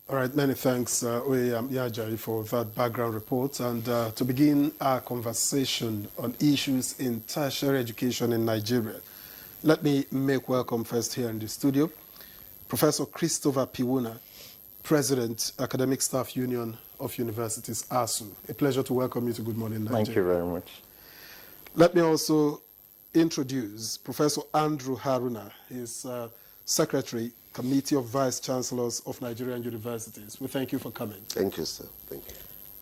All right, many thanks, Yajai, for that background report. And to begin our conversation on issues in tertiary education in Nigeria, let me make welcome first here in the studio, Professor Christopher Piwuna, President, Academic Staff Union of Universities, ASU. A pleasure to welcome you to Good Morning Nigeria. Thank you very much. Let me also introduce Professor Andrew Haruna. He's Secretary, Committee of Vice Chancellors of Nigerian Universities. We thank you for coming. Thank you, sir. Thank you.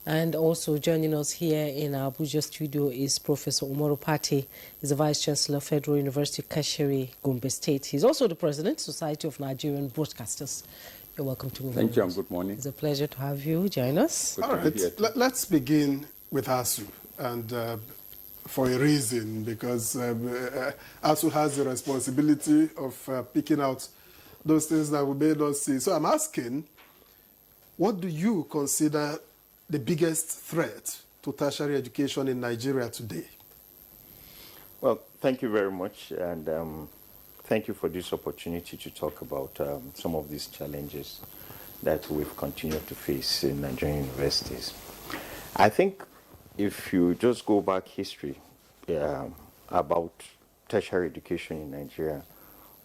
And also joining us here in our Abuja studio is Professor Umaru Pate. He's the Vice Chancellor of Federal University, Tertiary, Gombe State. He's also the President, Society of Nigerian Broadcasters. You're welcome to move on. Thank you and good morning. It's a pleasure to have you join us. All right, let's begin with ASU. And for a reason, because ASU has the responsibility of picking out those things that we may not see. So I'm asking, what do you consider the biggest threat to tertiary education in Nigeria today? Well, thank you very much, and thank you for this opportunity to talk about some of these challenges that we've continued to face in Nigerian universities. I think if you just go back history about tertiary education in Nigeria,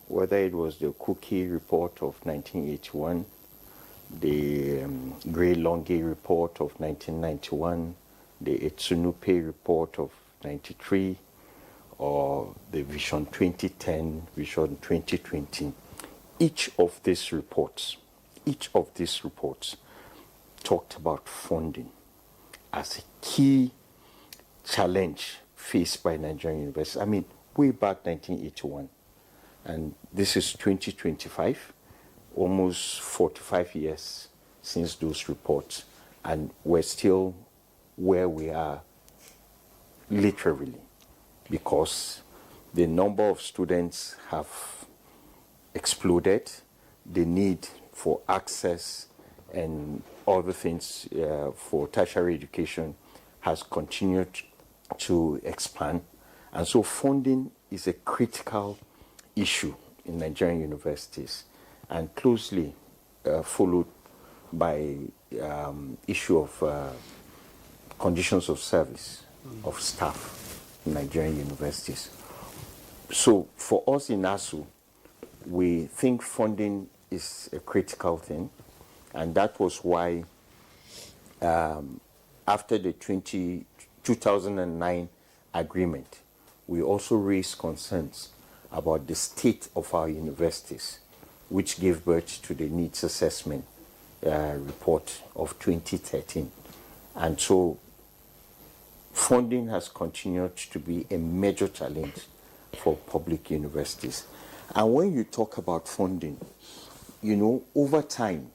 whether it was the Cookie Report of 1981, the Gray-Longe Report of 1991, the Etsunupe Report of 93, or the Vision 2010, Vision 2020, each of these reports talked about funding as a key challenge faced by Nigerian universities. I mean, way back 1981, and this is 2025, almost 45 years since those reports, and we're still where we are literally, because the number of students have exploded, the need for access and other things for tertiary education has continued to expand. And so funding is a critical issue in Nigerian universities, and closely followed by issue of conditions of service of staff in Nigerian universities. So for us in ASU, we think funding is a critical thing, and that was why after the 2009 agreement, we also raised concerns about the state of our universities, which gave birth to the needs assessment report of 2013. And so funding has continued to be a major challenge for public universities. And when you talk about funding, you know, over time,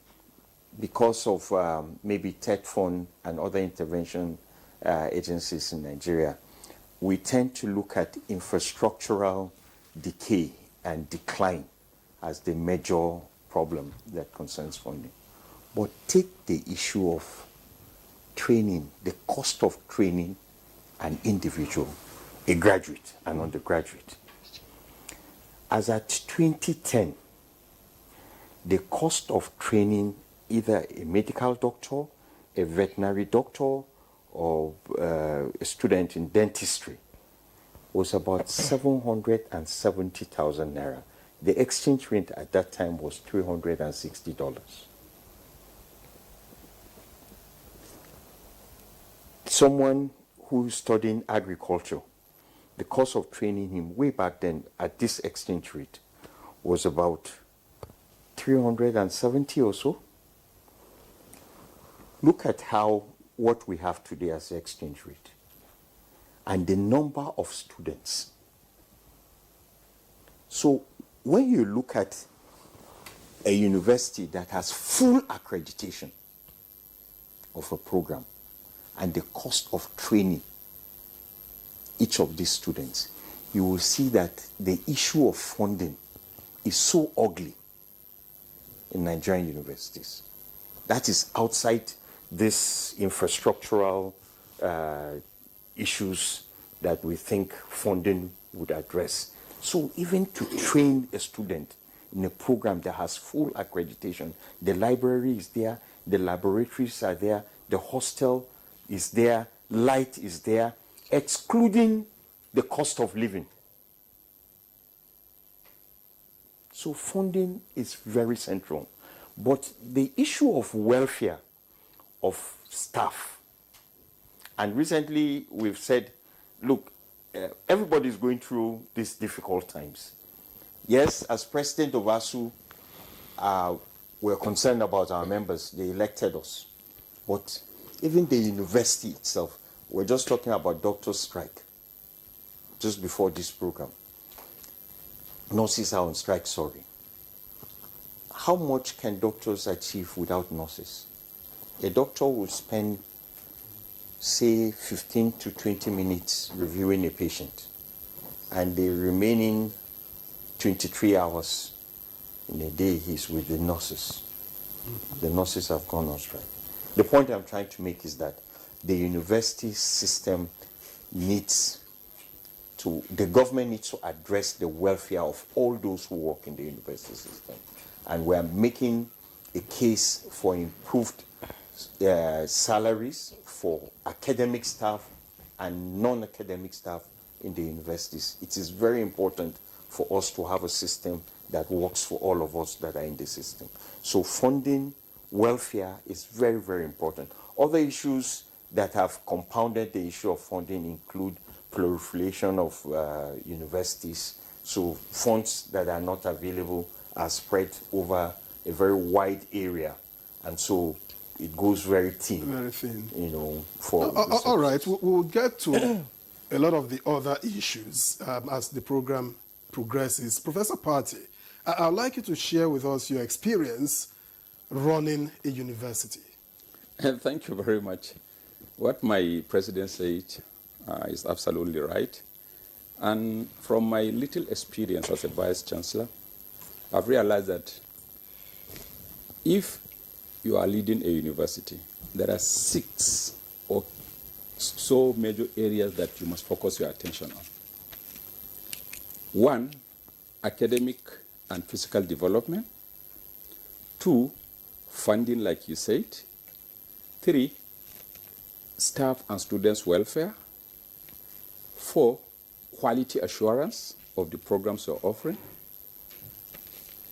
because of maybe TED Fund and other intervention agencies in Nigeria, we tend to look at infrastructural decay and decline as the major problem that concerns funding. But take the issue of training, the cost of training an individual, a graduate, an undergraduate. As at 2010, the cost of training either a medical doctor, a veterinary doctor, or a student in dentistry was about 770,000 naira. The exchange rate at that time was $360. Someone who's studying agriculture, the cost of training him way back then at this exchange rate was about 370 or so. Look at what we have today as the exchange rate and the number of students. So when you look at a university that has full accreditation of a program and the cost of training each of these students, you will see that the issue of funding is so ugly in Nigerian universities. That is outside this infrastructural issues that we think funding would address. So even to train a student in a program that has full accreditation. The library is there, the laboratories are there, the hostel is there, light is there, excluding the cost of living. So funding is very central. But the issue of welfare of staff, and recently we've said, look, everybody's going through these difficult times. Yes, as president of ASU, we're concerned about our members. They elected us. But even the university itself, we're just talking about doctors' strike just before this program. Nurses are on strike, sorry. How much can doctors achieve without nurses? A doctor will spend, say, 15 to 20 minutes reviewing a patient, and the remaining 23 hours in a day he's with the nurses. The nurses have gone on strike. The point I'm trying to make is that the university system needs to, the government needs to address the welfare of all those who work in the university system. And we're making a case for improved salaries for academic staff and non-academic staff in the universities. It is very important for us to have a system that works for all of us that are in the system. So funding, welfare is very, very important. Other issues that have compounded the issue of funding include proliferation of universities. So funds that are not available are spread over a very wide area. And so it goes very thin. Very thin. You know, for all right, we'll get to a lot of the other issues as the program progresses. Professor Pate, I'd like you to share with us your experience running a university. Thank you very much. What my president said is absolutely right. And from my little experience as a vice chancellor, I've realized that if you are leading a university, there are 6 or so major areas that you must focus your attention on. 1, academic and physical development. 2, funding, like you said. 3, staff and students' welfare. 4, quality assurance of the programs you're offering.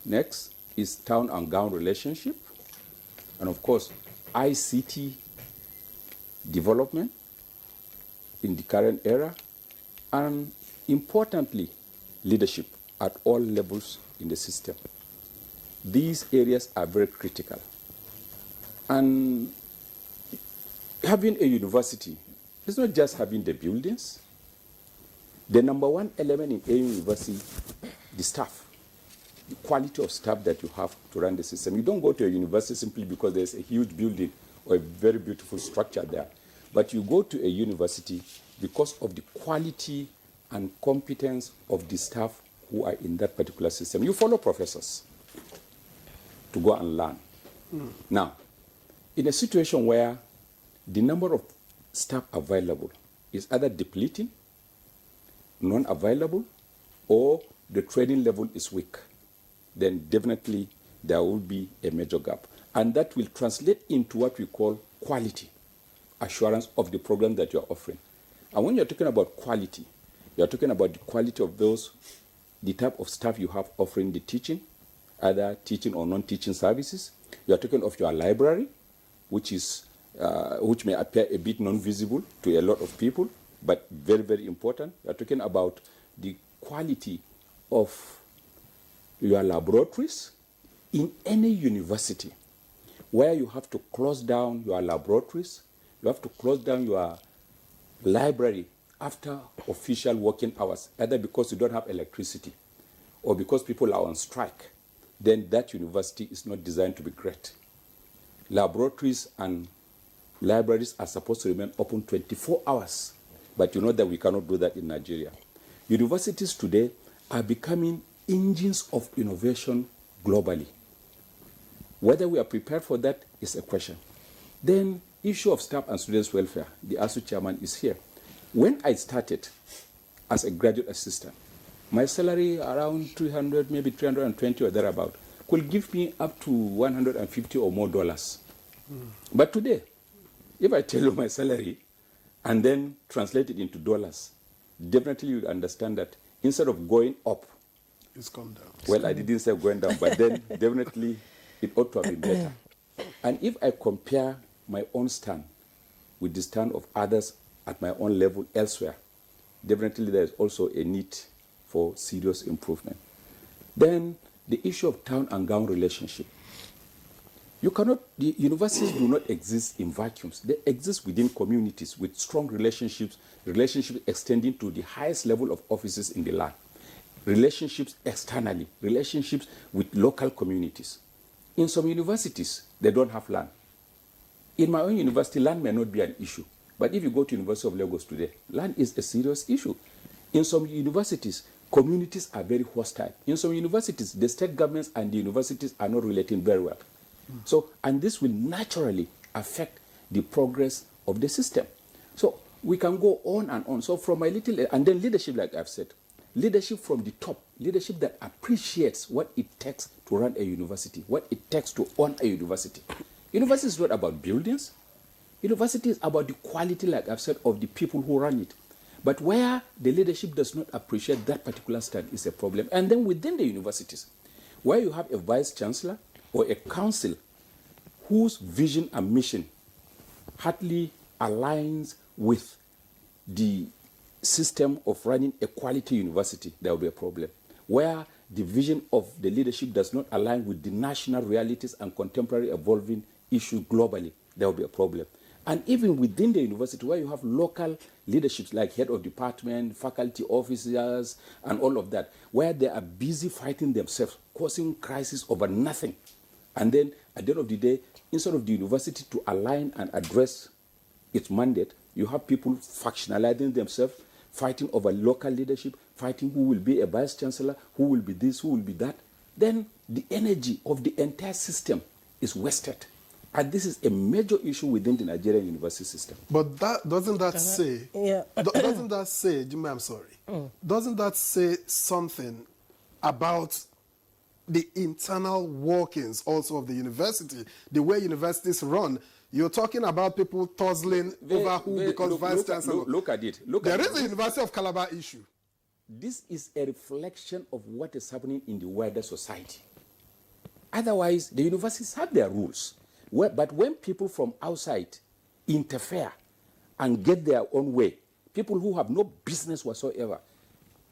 Next is town and gown relationship. And of course, ICT development in the current era. And importantly, leadership at all levels in the system. These areas are very critical. And having a university is not just having the buildings. The number one element in a university, the staff, the quality of staff that you have to run the system. You don't go to a university simply because there's a huge building or a very beautiful structure there. But you go to a university because of the quality and competence of the staff who are in that particular system. You follow professors to go and learn. Now, in a situation where the number of staff available is either depleting, non-available, or the training level is weak, then definitely there will be a major gap. And that will translate into what we call quality assurance of the program that you're offering. And when you're talking about quality, you're talking about the quality of the type of staff you have offering the teaching, either teaching or non-teaching services. You're talking of your library, which may appear a bit non-visible to a lot of people, but very, very important. You're talking about the quality of your laboratories in any university where you have to close down your laboratories, you have to close down your library after official working hours, either because you don't have electricity or because people are on strike, then that university is not designed to be great. Laboratories and libraries are supposed to remain open 24 hours, but you know that we cannot do that in Nigeria. Universities today are becoming engines of innovation globally. Whether we are prepared for that is a question. Then, issue of staff and students' welfare. The ASU chairman is here. When I started as a graduate assistant, My salary around 300, maybe 320 or thereabout, could give me up to 150 or more dollars. But today, if I tell you my salary and then translate it into dollars, definitely you understand that instead of going up, It's come down. well, I didn't say going down, but then definitely it ought to have been better. And if I compare my own stand with the stand of others at my own level elsewhere, definitely there is also a need for serious improvement. Then the issue of town and gown relationship. You cannot, the universities do not exist in vacuums. They exist within communities with strong relationships extending to the highest level of offices in the land. Relationships externally, relationships with local communities. In some universities, they don't have land. In my own university, land may not be an issue. But if you go to University of Lagos today, land is a serious issue. In some universities, communities are very hostile. In some universities, the state governments and the universities are not relating very well. So, and this will naturally affect the progress of the system. So we can go on and on. So from my little, and then leadership, like I've said, leadership from the top, leadership that appreciates what it takes to run a university, what it takes to own a university. University is not about buildings. University is about the quality, like I've said, of the people who run it. But where the leadership does not appreciate that particular stand is a problem. And then within the universities, where you have a vice chancellor or a council whose vision and mission hardly aligns with the system of running a quality university, there will be a problem. Where the vision of the leadership does not align with the national realities and contemporary evolving issues globally, there will be a problem. And even within the university, where you have local leaderships like head of department, faculty officers, and all of that, where they are busy fighting themselves, causing crisis over nothing. And then, at the end of the day, instead of the university to align and address its mandate, you have people factionalizing themselves, fighting over local leadership, fighting who will be a vice chancellor, who will be this, who will be that. Then the energy of the entire system is wasted. And this is a major issue within the Nigerian university system. But that doesn't that say, doesn't that say, Jimmy, I'm sorry, doesn't that say something about the internal workings also of the university, the way universities run? You're talking about people tussling over who becomes vice chancellor. Look at it. There is a University of Calabar issue. This is a reflection of what is happening in the wider society. Otherwise, the universities have their rules. But when people from outside interfere and get their own way, people who have no business whatsoever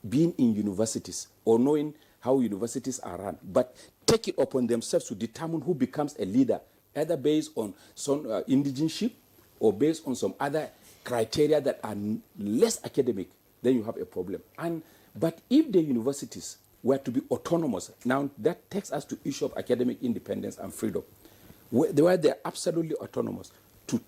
being in universities or knowing how universities are run, but take it upon themselves to determine who becomes a leader, either based on some indigenship or based on some other criteria that are less academic, then you have a problem. But if the universities were to be autonomous, now that takes us to issue of academic independence and freedom, where they're absolutely autonomous to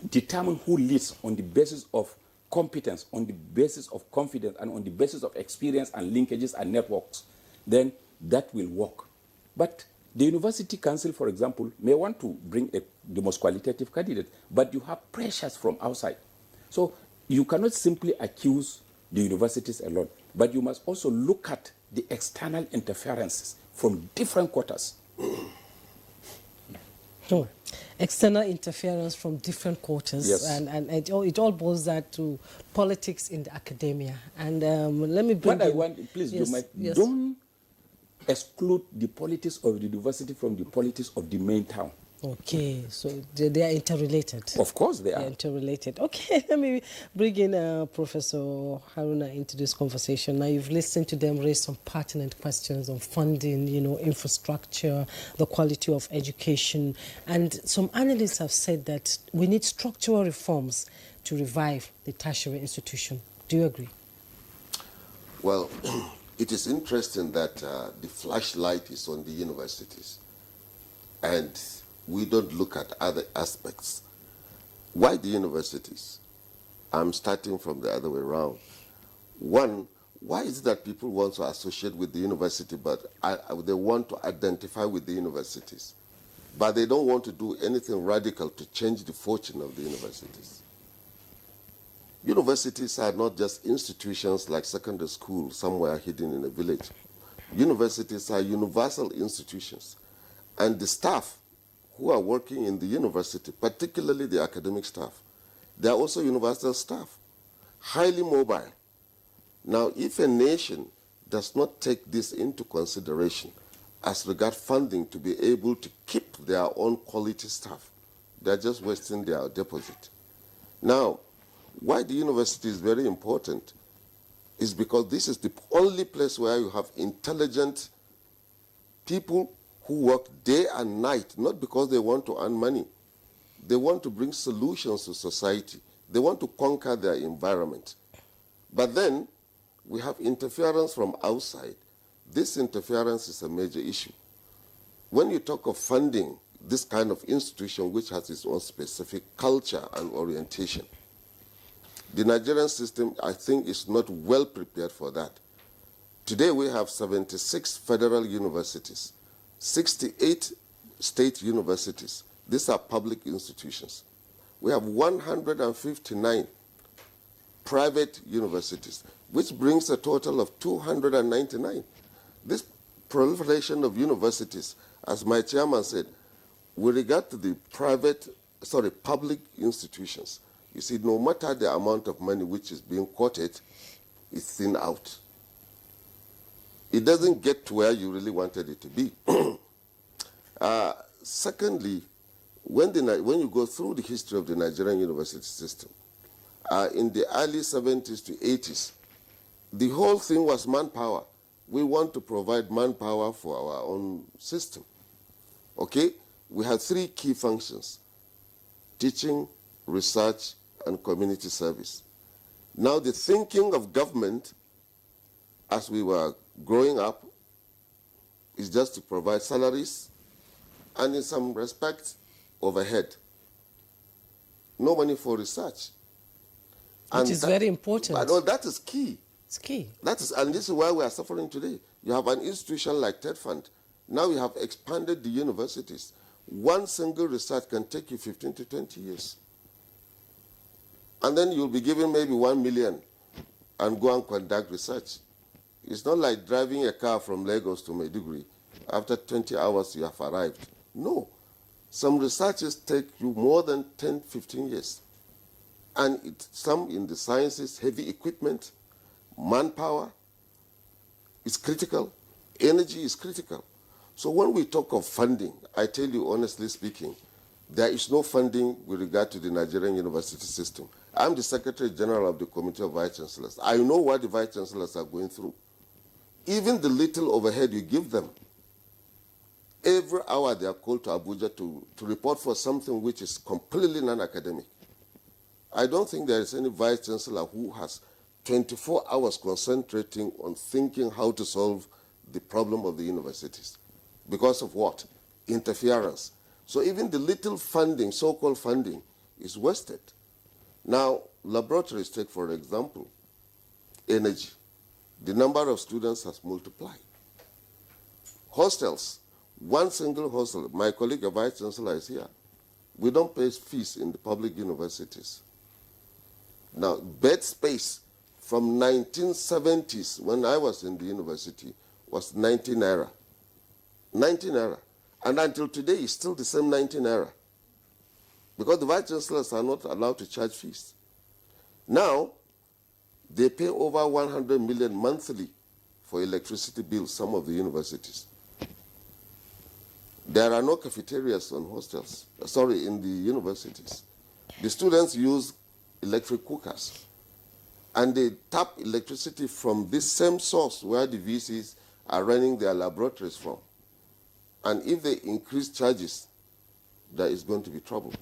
determine who leads on the basis of competence, on the basis of confidence, and on the basis of experience and linkages and networks, then that will work. But the university council, for example, may want to bring the most qualitative candidate, but you have pressures from outside. So you cannot simply accuse the universities alone, but you must also look at the external interferences from different quarters. External interference from different quarters, yes. and it all boils down to politics in the academia. And let me bring what I want, please, don't exclude the politics of the university from the politics of the main town. Okay, so they are interrelated. Of course they are. They're interrelated. Okay, let me bring in Professor Haruna into this conversation. Now, you've listened to them raise some pertinent questions on funding, infrastructure, the quality of education. And some analysts have said that we need structural reforms to revive the tertiary institution. Do you agree? Well, it is interesting that the flashlight is on the universities. And we don't look at other aspects. Why the universities? I'm starting from the other way around. One, why is it that people want to associate with the university, but they want to identify with the universities, but they don't want to do anything radical to change the fortune of the universities? Universities are not just institutions like secondary school somewhere hidden in a village. Universities are universal institutions. And the staff who are working in the university, particularly the academic staff, they are also universal staff, highly mobile. Now, if a nation does not take this into consideration as regard funding to be able to keep their own quality staff, they're just wasting their deposit. Now, why the university is very important is because this is the only place where you have intelligent people who work day and night, not because they want to earn money. They want to bring solutions to society. They want to conquer their environment. But then we have interference from outside. This interference is a major issue. When you talk of funding this kind of institution which has its own specific culture and orientation, the Nigerian system, I think, is not well prepared for that. Today we have 76 federal universities, 68 state universities. These are public institutions. We have 159 private universities, which brings a total of 299. This proliferation of universities, as my chairman said, with regard to the public institutions, you see, no matter the amount of money which is being quoted, it's thin out. It doesn't get to where you really wanted it to be. Secondly, when you go through the history of the Nigerian university system, in the early 70s to 80s, the whole thing was manpower. We want to provide manpower for our own system. Okay? We have three key functions: teaching, research, and community service. Now, the thinking of government as we were growing up is just to provide salaries and, in some respects, overhead. No money for research. Which is very important. But no, that is key. It's key. And this is why we are suffering today. You have an institution like TED Fund. Now we have expanded the universities. One single research can take you 15 to 20 years. And then you'll be given maybe 1 million and go and conduct research. It's not like driving a car from Lagos to Maiduguri. After 20 hours, you have arrived. No. Some researches take you more than 10, 15 years. And some in the sciences, heavy equipment, manpower is critical. Energy is critical. So when we talk of funding, I tell you honestly speaking, there is no funding with regard to the Nigerian university system. I'm the Secretary General of the Committee of Vice Chancellors. I know what the Vice Chancellors are going through. Even the little overhead you give them, every hour they are called to Abuja to report for something which is completely non-academic. I don't think there is any Vice Chancellor who has 24 hours concentrating on thinking how to solve the problem of the universities. Because of what? Interference. So even the little funding, so-called funding, is wasted. Now, laboratories, take for example, energy. The number of students has multiplied. Hostels, one single hostel. My colleague, a Vice Chancellor, is here. We don't pay fees in the public universities. Now, bed space from 1970s, when I was in the university, was 90 naira. 90 naira. And until today, it's still the same 90 naira. Because the Vice Chancellors are not allowed to charge fees. Now, they pay over 100 million monthly for electricity bills, some of the universities. There are no cafeterias in the universities. The students use electric cookers. And they tap electricity from this same source where the VCs are running their laboratories from. And if they increase charges, there is going to be trouble.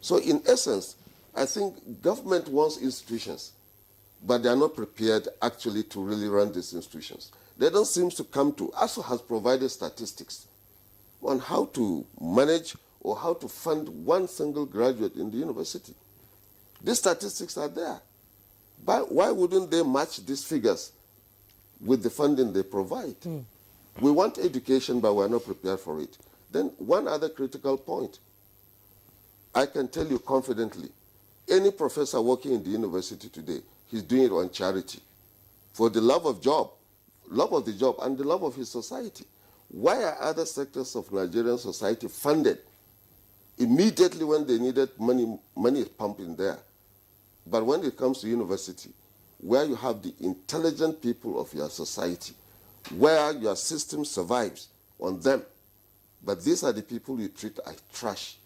So in essence, I think government wants institutions, but they are not prepared actually to really run these institutions. They don't seem to come to, ASU has provided statistics on how to manage or how to fund one single graduate in the university. These statistics are there. But why wouldn't they match these figures with the funding they provide? We want education, but we're not prepared for it. Then one other critical point. I can tell you confidently, Any professor working in the university today, he's doing it on charity, for the love of the job, and the love of his society. Why are other sectors of Nigerian society funded immediately when they needed money? Money is pumping there. But when it comes to university, where you have the intelligent people of your society, where your system survives on them, but these are the people you treat as trash.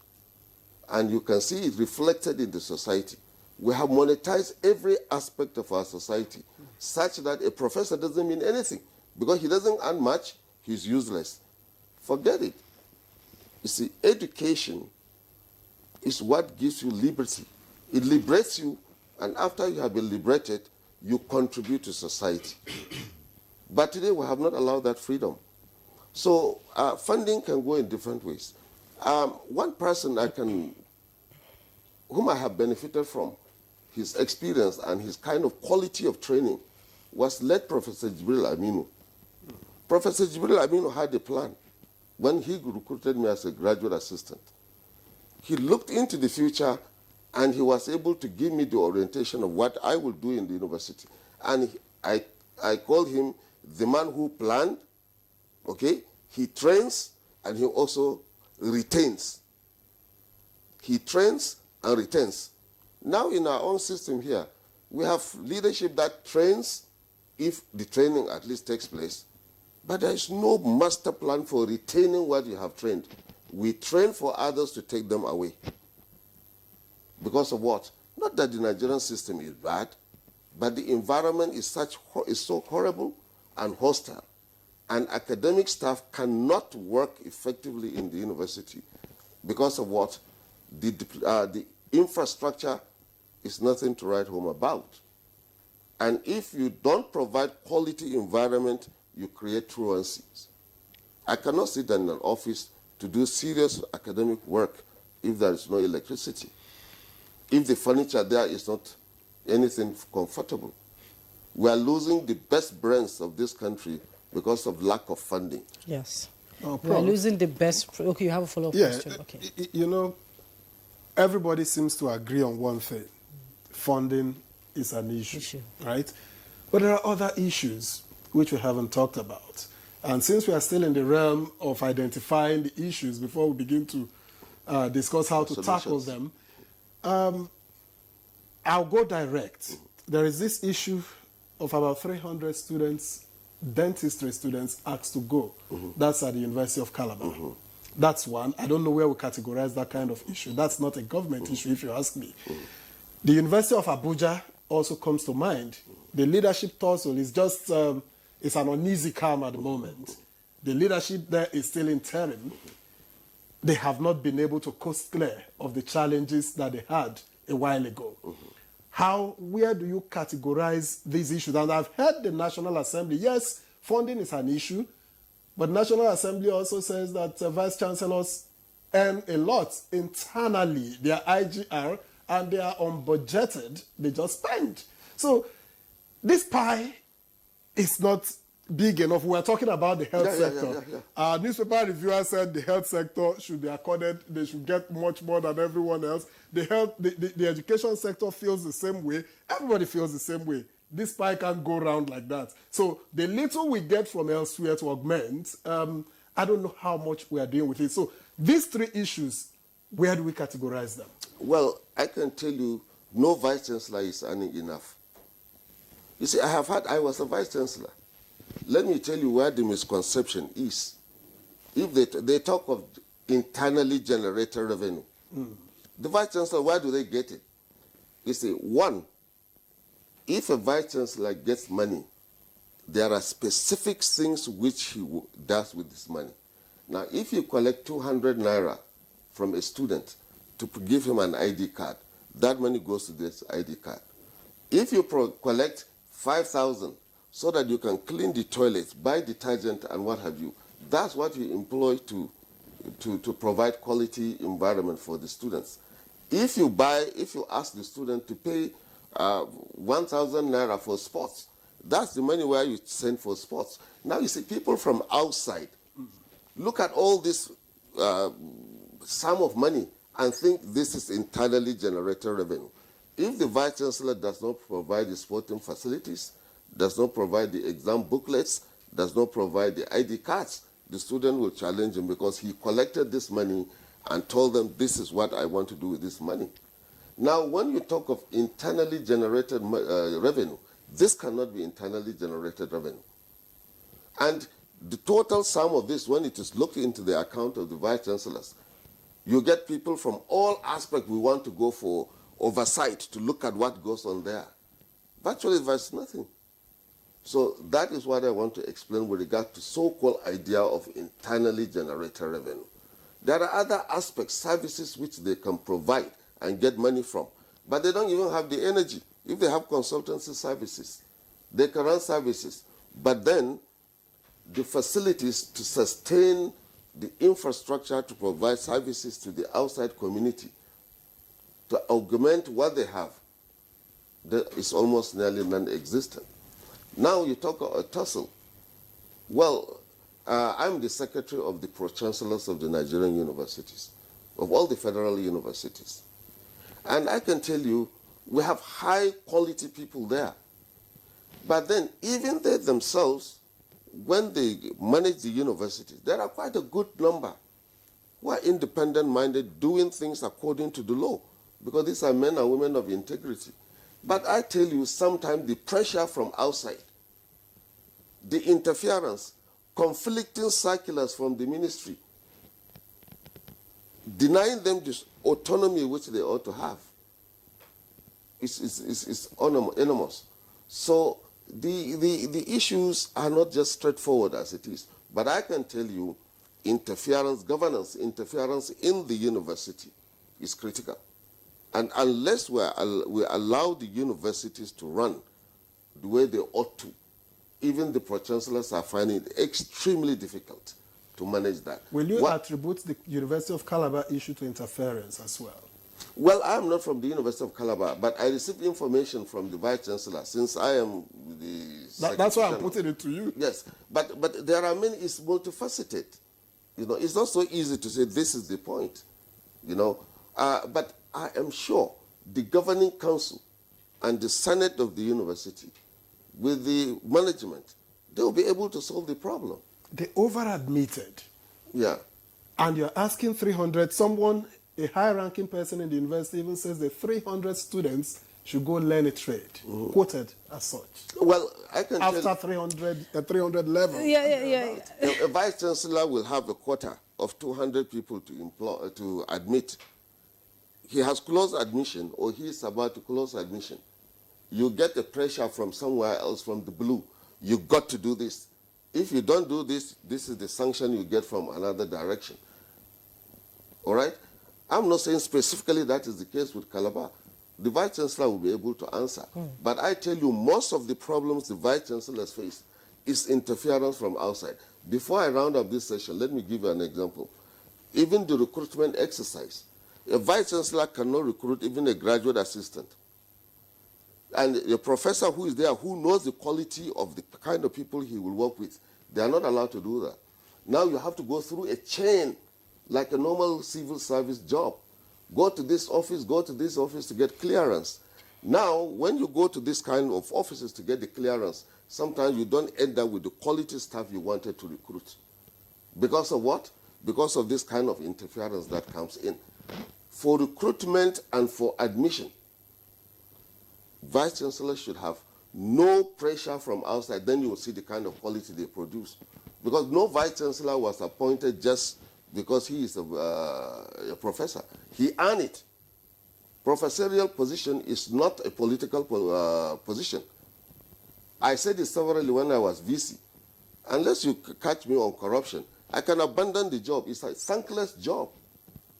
And you can see it reflected in the society. We have monetized every aspect of our society such that a professor doesn't mean anything. Because he doesn't earn much, he's useless. Forget it. You see, education is what gives you liberty. It liberates you, and after you have been liberated, you contribute to society. But today we have not allowed that freedom. So funding can go in different ways. One person whom I have benefited from his experience and his kind of quality of training was late Professor Jibril Aminu. Professor Jibril Aminu had a plan when he recruited me as a graduate assistant. He looked into the future and he was able to give me the orientation of what I will do in the university. And I called him the man who planned, okay? He trains and he also retains. He trains and retains. Now in our own system here, we have leadership that trains if the training at least takes place. But there is no master plan for retaining what you have trained. We train for others to take them away. Because of what? Not that the Nigerian system is bad, but the environment is so horrible and hostile. And academic staff cannot work effectively in the university because of what? The infrastructure is nothing to write home about. And if you don't provide quality environment, you create truancies. I cannot sit in an office to do serious academic work if there is no electricity, if the furniture there is not anything comfortable. We are losing the best brains of this country because of lack of funding. Yes. We are losing the best. Okay, you have a follow-up question. Okay. You know, everybody seems to agree on one thing. Funding is an issue, right? But there are other issues which we haven't talked about. And since we are still in the realm of identifying the issues before we begin to discuss how to tackle them, I'll go direct. There is this issue of about 300 students, dentistry students, asked to go. That's at the University of Calabar. That's one. I don't know where we categorize that kind of issue. That's not a government issue, if you ask me. The University of Abuja also comes to mind. The leadership tussle is just, it's an uneasy calm at the moment. The leadership there is still interim. They have not been able to coast clear of the challenges that they had a while ago. Where do you categorize these issues? And I've heard the National Assembly, yes, funding is an issue, but National Assembly also says that vice chancellors earn a lot internally, their IGR, and they are unbudgeted, they just spend. So this pie is not big enough. We're talking about the health sector. Our newspaper reviewer said the health sector should be accorded, they should get much more than everyone else. The education sector feels the same way. Everybody feels the same way. This pie can't go round like that. So the little we get from elsewhere to augment, I don't know how much we are doing with it. So these three issues, where do we categorize them? Well, I can tell you, no vice chancellor is earning enough. You see, I was a vice chancellor. Let me tell you where the misconception is. If they talk of internally generated revenue, the vice chancellor, where do they get it? You see, one, if a vice chancellor gets money, there are specific things which he does with this money. Now, if you collect 200 naira from a student to give him an ID card, that money goes to this ID card. If you collect 5,000 so that you can clean the toilets, buy detergent and what have you, that's what you employ to provide quality environment for the students. If you ask the student to pay 1,000 naira for sports, that's the money where you send for sports. Now you see people from outside look at all this sum of money and think this is internally generated revenue. If the Vice Chancellor does not provide the sporting facilities, does not provide the exam booklets, does not provide the ID cards, the student will challenge him because he collected this money and told them, this is what I want to do with this money. Now, when you talk of internally generated revenue, this cannot be internally generated revenue. And the total sum of this, when it is looked into the account of the Vice Chancellors, you get people from all aspects we want to go for oversight to look at what goes on there. Virtually, there's nothing. So that is what I want to explain with regard to so-called idea of internally generated revenue. There are other aspects, services which they can provide and get money from, but they don't even have the energy. If they have consultancy services, they can run services, but then the facilities to sustain the infrastructure to provide services to the outside community, to augment what they have, that is almost nearly non-existent. Now you talk about tussle. Well, I'm the secretary of the pro-chancellors of the Nigerian universities, of all the federal universities. And I can tell you, we have high-quality people there. But then, even they themselves, when they manage the universities, there are quite a good number who are independent-minded, doing things according to the law, because these are men and women of integrity. But I tell you, sometimes the pressure from outside, the interference, conflicting circulars from the ministry, denying them this autonomy which they ought to have, is enormous. So the issues are not just straightforward as it is. But I can tell you, interference, governance interference in the university is critical. And unless we allow the universities to run the way they ought to, even the pro-chancellors are finding it extremely difficult to manage that. Will you attribute the University of Calabar issue to interference as well? Well, I am not from the University of Calabar, but I received information from the Vice-Chancellor, since I am the That's why I'm putting it to you. Yes, but there are many, it's multifaceted. You know, it's not so easy to say this is the point, you know. But I am sure the governing council and the Senate of the university, with the management, they will be able to solve the problem. They over-admitted. Yeah. And you're asking 300, someone, a high-ranking person in the university even says that 300 students should go learn a trade, quoted as such. Well, I can after tell 300 level. a vice-chancellor will have a quota of 200 people to admit. He has closed admission, or he is about to close admission. You get the pressure from somewhere else, from the blue. You got to do this. If you don't do this, this is the sanction you get from another direction. All right? I'm not saying specifically that is the case with Calabar. The Vice-Chancellor will be able to answer. But I tell you, most of the problems the Vice-Chancellors face is interference from outside. Before I round up this session, let me give you an example. Even the recruitment exercise, a Vice-Chancellor cannot recruit even a graduate assistant. And a professor who is there, who knows the quality of the kind of people he will work with, they are not allowed to do that. Now you have to go through a chain like a normal civil service job. Go to this office to get clearance. Now, when you go to this kind of offices to get the clearance, sometimes you don't end up with the quality staff you wanted to recruit. Because of what? Because of this kind of interference that comes in. For recruitment and for admission, Vice-Chancellor should have no pressure from outside. Then you will see the kind of quality they produce. Because no Vice-Chancellor was appointed just because he is a professor. He earned it. Professorial position is not a political position. I said it severally when I was VC. Unless you catch me on corruption, I can abandon the job. It's a thankless job.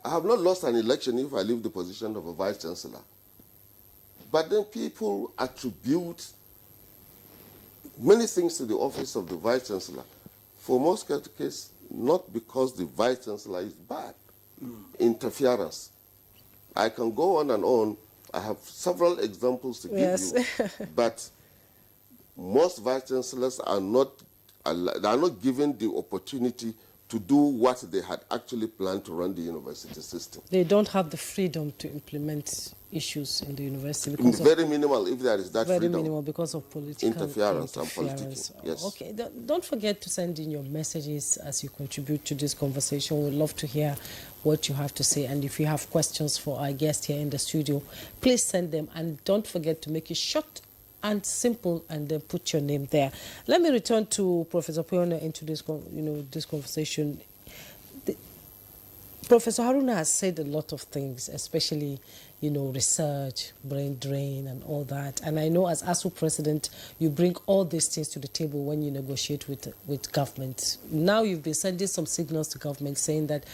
I have not lost an election if I leave the position of a Vice-Chancellor. But then people attribute many things to the office of the Vice-Chancellor. For most cases, not because the Vice-Chancellor is bad. Interference. I can go on and on. I have several examples to give you. But most Vice-Chancellors are not given the opportunity to do what they had actually planned to run the university system. They don't have the freedom to implement issues in the university because very minimal, if there is that very freedom. Very minimal because of political interference and politics. Yes. Okay, don't forget to send in your messages as you contribute to this conversation. We'd love to hear what you have to say, and if you have questions for our guest here in the studio, please send them, and don't forget to make it short and simple, and then put your name there. Let me return to Professor Puyona into this, this conversation. Professor Haruna has said a lot of things, especially, research, brain drain, and all that. And I know as ASU president, you bring all these things to the table when you negotiate with government. Now you've been sending some signals to government saying that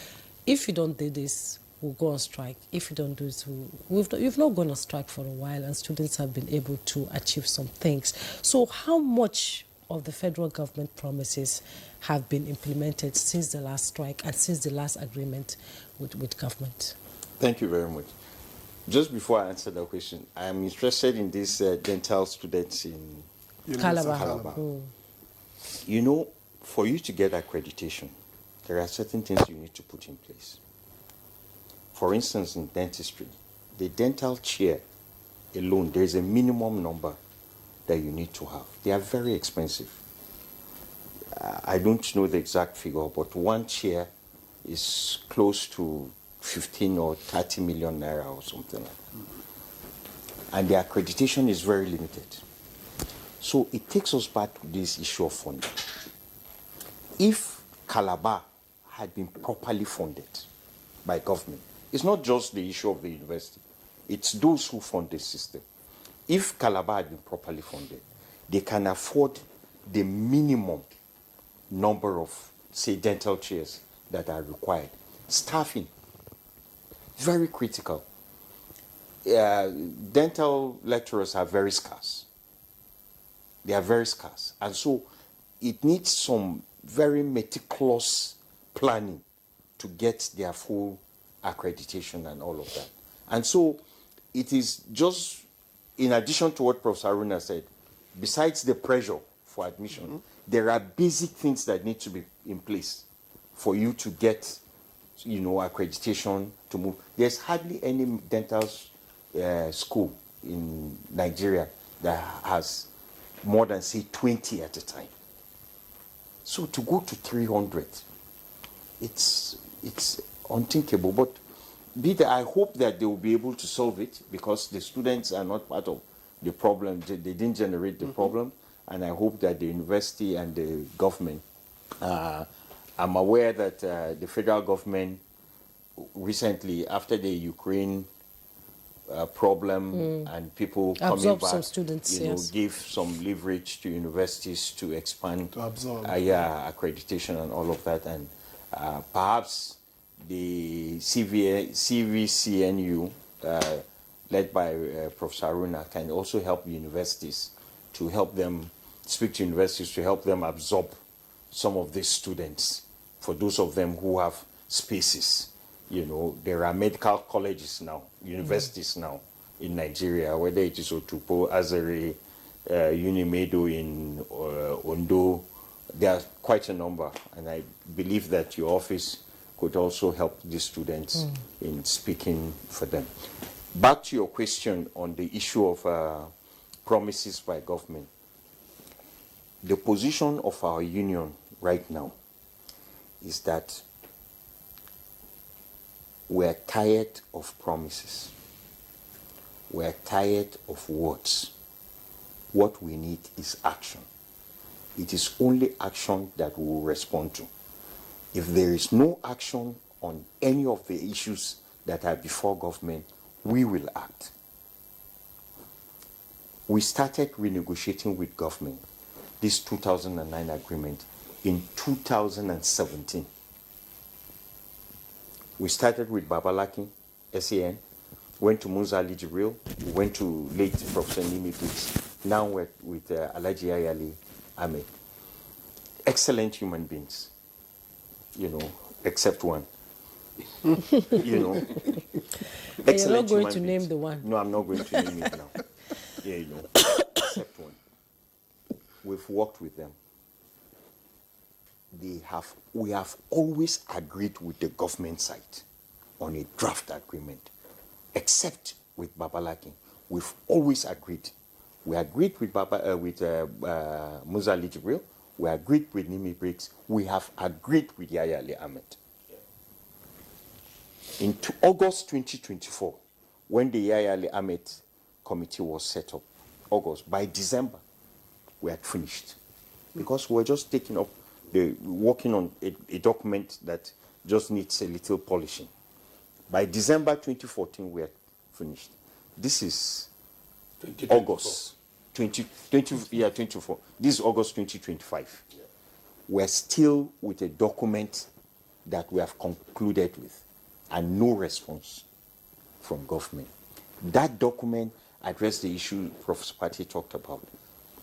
if you don't do this, we'll go on strike. If you don't do this, you've not gone on strike for a while, and students have been able to achieve some things. So how much of the federal government promises have been implemented since the last strike and since the last agreement with government? Thank you very much. Just before I answer that question, I am interested in these dental students in Calabar. For you to get accreditation, there are certain things you need to put in place. For instance, in dentistry, the dental chair alone, there is a minimum number that you need to have. They are very expensive. I don't know the exact figure, but one chair is close to 15 or 30 million naira or something like that. And the accreditation is very limited. So it takes us back to this issue of funding. If Calabar had been properly funded by government, it's not just the issue of the university, it's those who fund the system. If Calabar had been properly funded, they can afford the minimum number of, say, dental chairs that are required. Staffing, very critical. Dental lecturers are very scarce. They are very scarce. And so it needs some very meticulous planning to get their full accreditation and all of that. And so it is just, in addition to what Professor Haruna said, besides the pressure for admission, there are basic things that need to be in place for you to get, accreditation to move. There's hardly any dental school in Nigeria that has more than, say, 20 at a time. So to go to 300, it's unthinkable. But I hope that they will be able to solve it, because the students are not part of the problem. They didn't generate the problem. And I hope that the university and the government, I'm aware that the federal government recently, after the Ukraine problem and people coming back, some students, give some leverage to universities to expand to absorb accreditation and all of that. And perhaps the CVCNU, led by Professor Haruna, can also help universities to help them, speak to universities to help them absorb some of these students, for those of them who have spaces. There are medical colleges now, universities now in Nigeria, whether it is Otupo, Azare, Unimedo in Ondo. There are quite a number, and I believe that your office could also help these students in speaking for them. Back to your question on the issue of promises by government. The position of our union right now is that we're tired of promises. We're tired of words. What we need is action. It is only action that we will respond to. If there is no action on any of the issues that are before government, we will act. We started renegotiating with government this 2009 agreement in 2017. We started with Babalaki, SAN, went to Musa Ali Jibril, went to late Professor Nimi Biggs, now we're with Alhaji Ayali Ahmed. Excellent human beings, except one. Excellent. You're not going to name the one. No, I'm not going to name it now. Except one. We've worked with them. we have always agreed with the government side on a draft agreement, except with Babalaki. We've always agreed. We agreed with Musa Ali Jibril. We agreed with Nimi Briggs. We have agreed with Yahya Ali Ahmed. In August 2024, when the Yahya Ali Ahmed committee was set up, by December, we had finished. Because we're just taking up, working on a document that just needs a little polishing. By December 2014, we had finished. This is August 2024. This is August 2025. Yeah. We're still with a document that we have concluded with and no response from government. That document addressed the issue Professor Patti talked about,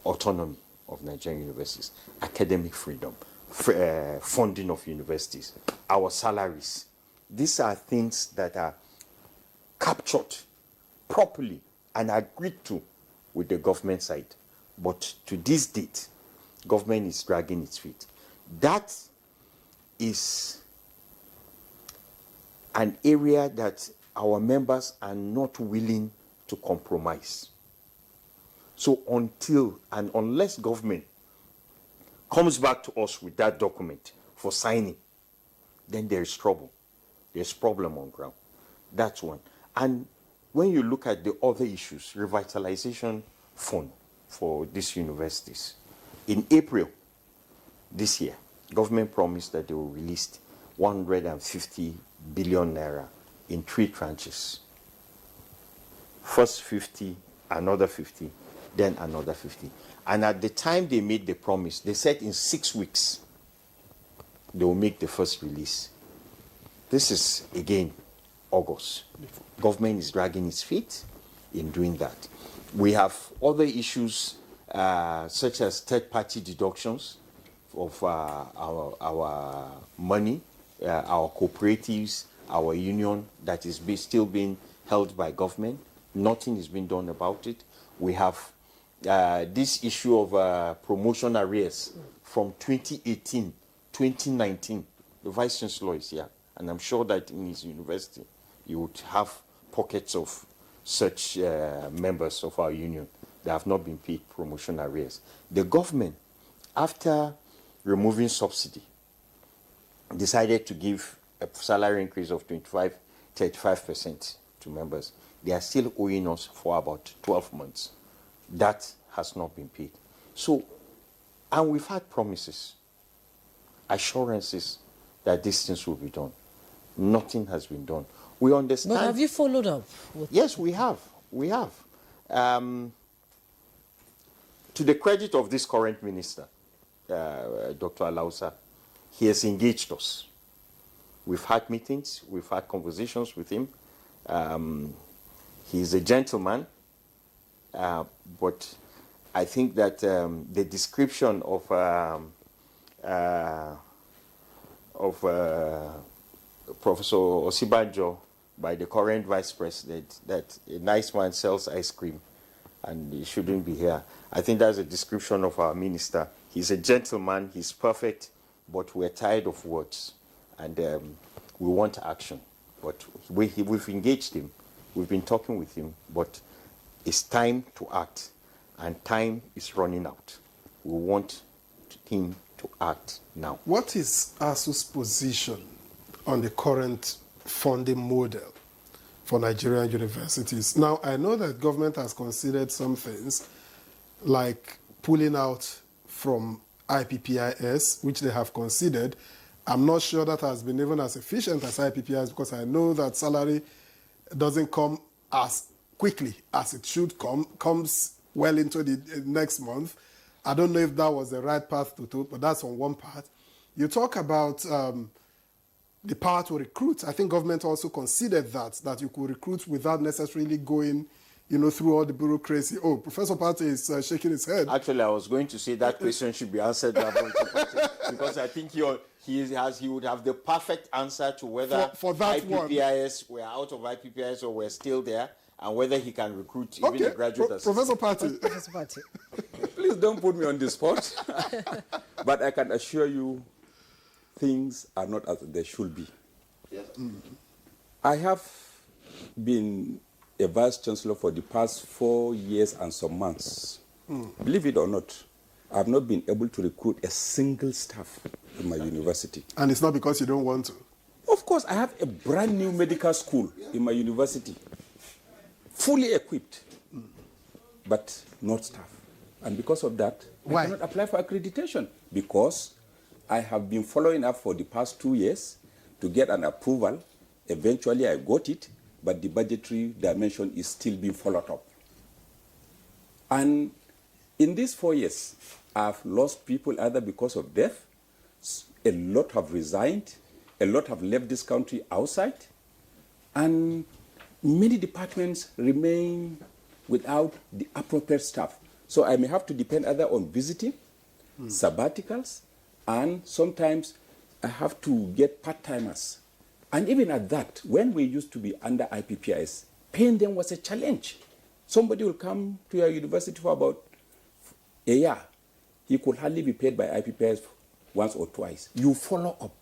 autonomy of Nigerian universities, academic freedom, funding of universities, our salaries. These are things that are captured properly and agreed to with the government side. But to this date, government is dragging its feet. That is an area that our members are not willing to compromise. So until and unless government comes back to us with that document for signing, then there is trouble. There's problem on ground. That's one. And when you look at the other issues, revitalization fund for these universities, in April this year, government promised that they will release 150 billion naira in 3 tranches. First 50, another 50, then another 50. And at the time they made the promise, they said in 6 weeks they will make the first release. This is, again, August. Government is dragging its feet in doing that. We have other issues such as third-party deductions of our money, our cooperatives, our union that is still being held by government. Nothing is being done about it. We have this issue of promotion arrears from 2018, 2019. The Vice Chancellor is here, and I'm sure that in his university you would have pockets of such members of our union that have not been paid promotion arrears. The government, after removing subsidy, decided to give a salary increase of 35% to members. They are still owing us for about 12 months. That has not been paid. So, and we've had promises, assurances that these things will be done. Nothing has been done. We understand. But have you followed up? Yes, we have. We have. To the credit of this current minister, Dr. Alausa, he has engaged us. We've had meetings, we've had conversations with him. He's a gentleman, but I think that the description of Professor Osibanjo by the current vice president, that a nice man sells ice cream and he shouldn't be here. I think that's a description of our minister. He's a gentleman, he's perfect, but we're tired of words and we want action. But we've engaged him, we've been talking with him, but it's time to act and time is running out. We want him to act now. What is ASU's position on the current funding model for Nigerian universities? Now, I know that government has considered some things like pulling out from IPPIS, which they have considered. I'm not sure that has been even as efficient as IPPIS because I know that salary doesn't come as quickly as it should come, comes well into the next month. I don't know if that was the right path to do, but that's on one part. You talk about the power to recruit. I think government also considered that you could recruit without necessarily going, through all the bureaucracy. Oh, Professor Patti is shaking his head. Actually, I was going to say that question should be answered by because I think he would have the perfect answer to whether for that IPPIS were out of IPPIS or were still there, and whether he can recruit even a graduate assistant. Professor Patti. Professor Patti. Please don't put me on the spot. But I can assure you things are not as they should be. Yes. I have been a vice chancellor for the past 4 years and some months. Believe it or not, I have not been able to recruit a single staff in my university. And it's not because you don't want to. Of course, I have a brand new medical school in my university, fully equipped, but not staff. And because of that, Why? I cannot apply for accreditation because I have been following up for the past 2 years to get an approval. Eventually, I got it, but the budgetary dimension is still being followed up. And in these 4 years, I've lost people either because of death, a lot have resigned, a lot have left this country outside, and many departments remain without the appropriate staff. So I may have to depend either on visiting, sabbaticals, and sometimes I have to get part-timers. And even at that, when we used to be under IPPIS, paying them was a challenge. Somebody will come to your university for about a year. He could hardly be paid by IPPIS once or twice. You follow up.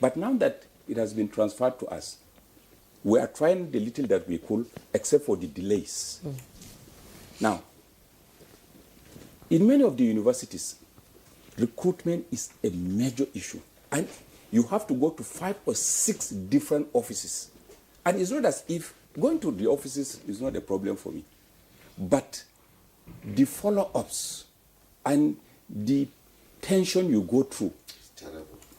But now that it has been transferred to us, we are trying the little that we could, except for the delays. Now, in many of the universities, recruitment is a major issue. And you have to go to 5 or 6 different offices. And it's not as if going to the offices is not a problem for me. But the follow-ups and the tension you go through